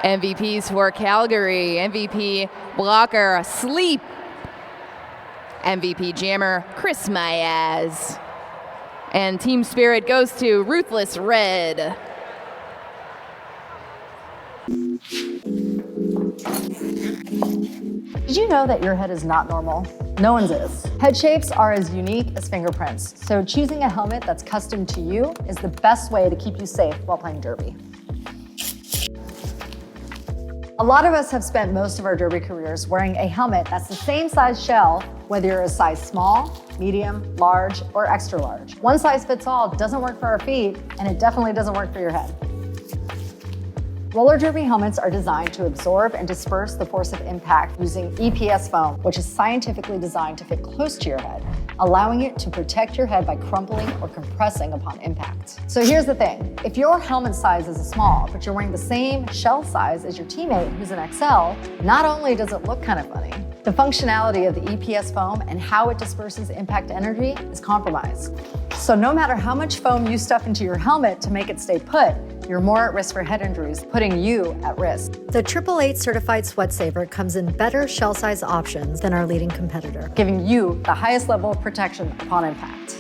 Speaker 2: MVPs for Calgary. MVP blocker, Sleep. MVP jammer, Chris Mayaz. And team spirit goes to Ruthless Red.
Speaker 3: Did you know that your head is not normal? No one's is. Head shapes are as unique as fingerprints, so choosing a helmet that's custom to you is the best way to keep you safe while playing Derby. A lot of us have spent most of our Derby careers wearing a helmet that's the same size shell, whether you're a size small, medium, large, or extra large. One size fits all doesn't work for our feet, and it definitely doesn't work for your head. Roller derby helmets are designed to absorb and disperse the force of impact using EPS foam, which is scientifically designed to fit close to your head, allowing it to protect your head by crumpling or compressing upon impact. So here's the thing, if your helmet size is a small, but you're wearing the same shell size as your teammate who's an XL, not only does it look kind of funny, the functionality of the EPS foam and how it disperses impact energy is compromised. So no matter how much foam you stuff into your helmet to make it stay put, you're more at risk for head injuries, putting you at risk.
Speaker 4: The 888 certified Sweat Saver comes in better shell size options than our leading competitor,
Speaker 3: Giving you the highest level of protection upon impact.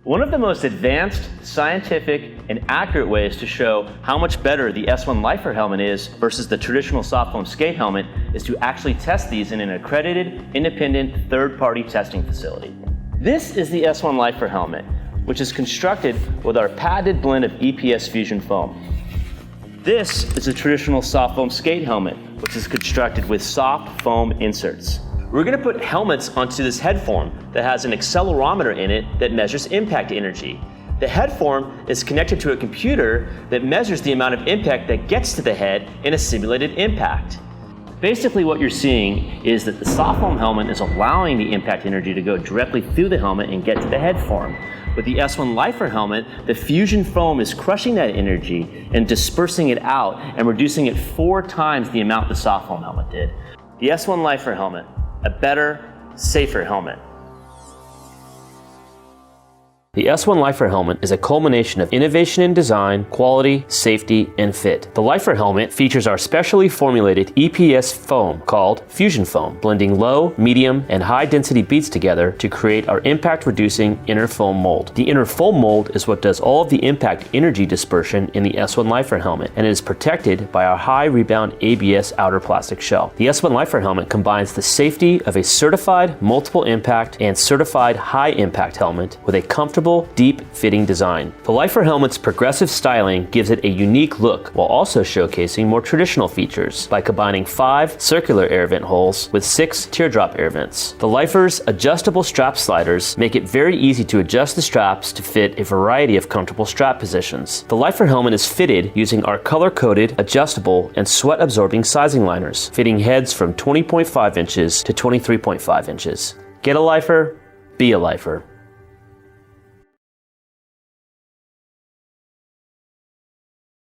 Speaker 5: One of the most advanced, scientific, and accurate ways to show how much better the S1 Lifer helmet is versus the traditional soft foam skate helmet is to actually test these in an accredited, independent, third-party testing facility. This is the S1 Lifer helmet, which is constructed with our patented blend of EPS fusion foam. This is a traditional soft foam skate helmet, which is constructed with soft foam inserts. We're going to put helmets onto this head form that has an accelerometer in it that measures impact energy. The head form is connected to a computer that measures the amount of impact that gets to the head in a simulated impact. Basically what you're seeing is that the soft foam helmet is allowing the impact energy to go directly through the helmet and get to the head form. With the S1 Lifer helmet, the fusion foam is crushing that energy and dispersing it out and reducing it 4 times the amount the soft foam helmet did. The S1 Lifer helmet, a better, safer helmet. The S1 Lifer helmet is a culmination of innovation in design, quality, safety, and fit. The Lifer helmet features our specially formulated EPS foam called Fusion Foam, blending low, medium, and high density beads together to create our impact-reducing inner foam mold. The inner foam mold is what does all of the impact energy dispersion in the S1 Lifer helmet, and it is protected by our high rebound ABS outer plastic shell. The S1 Lifer helmet combines the safety of a certified multiple impact and certified high impact helmet with a comfortable, deep fitting design. The Lifer helmet's progressive styling gives it a unique look while also showcasing more traditional features by combining 5 circular air vent holes with 6 teardrop air vents. The Lifer's adjustable strap sliders make it very easy to adjust the straps to fit a variety of comfortable strap positions. The Lifer helmet is fitted using our color-coded, adjustable, and sweat-absorbing sizing liners, fitting heads from 20.5 inches to 23.5 inches. Get a Lifer, be a Lifer.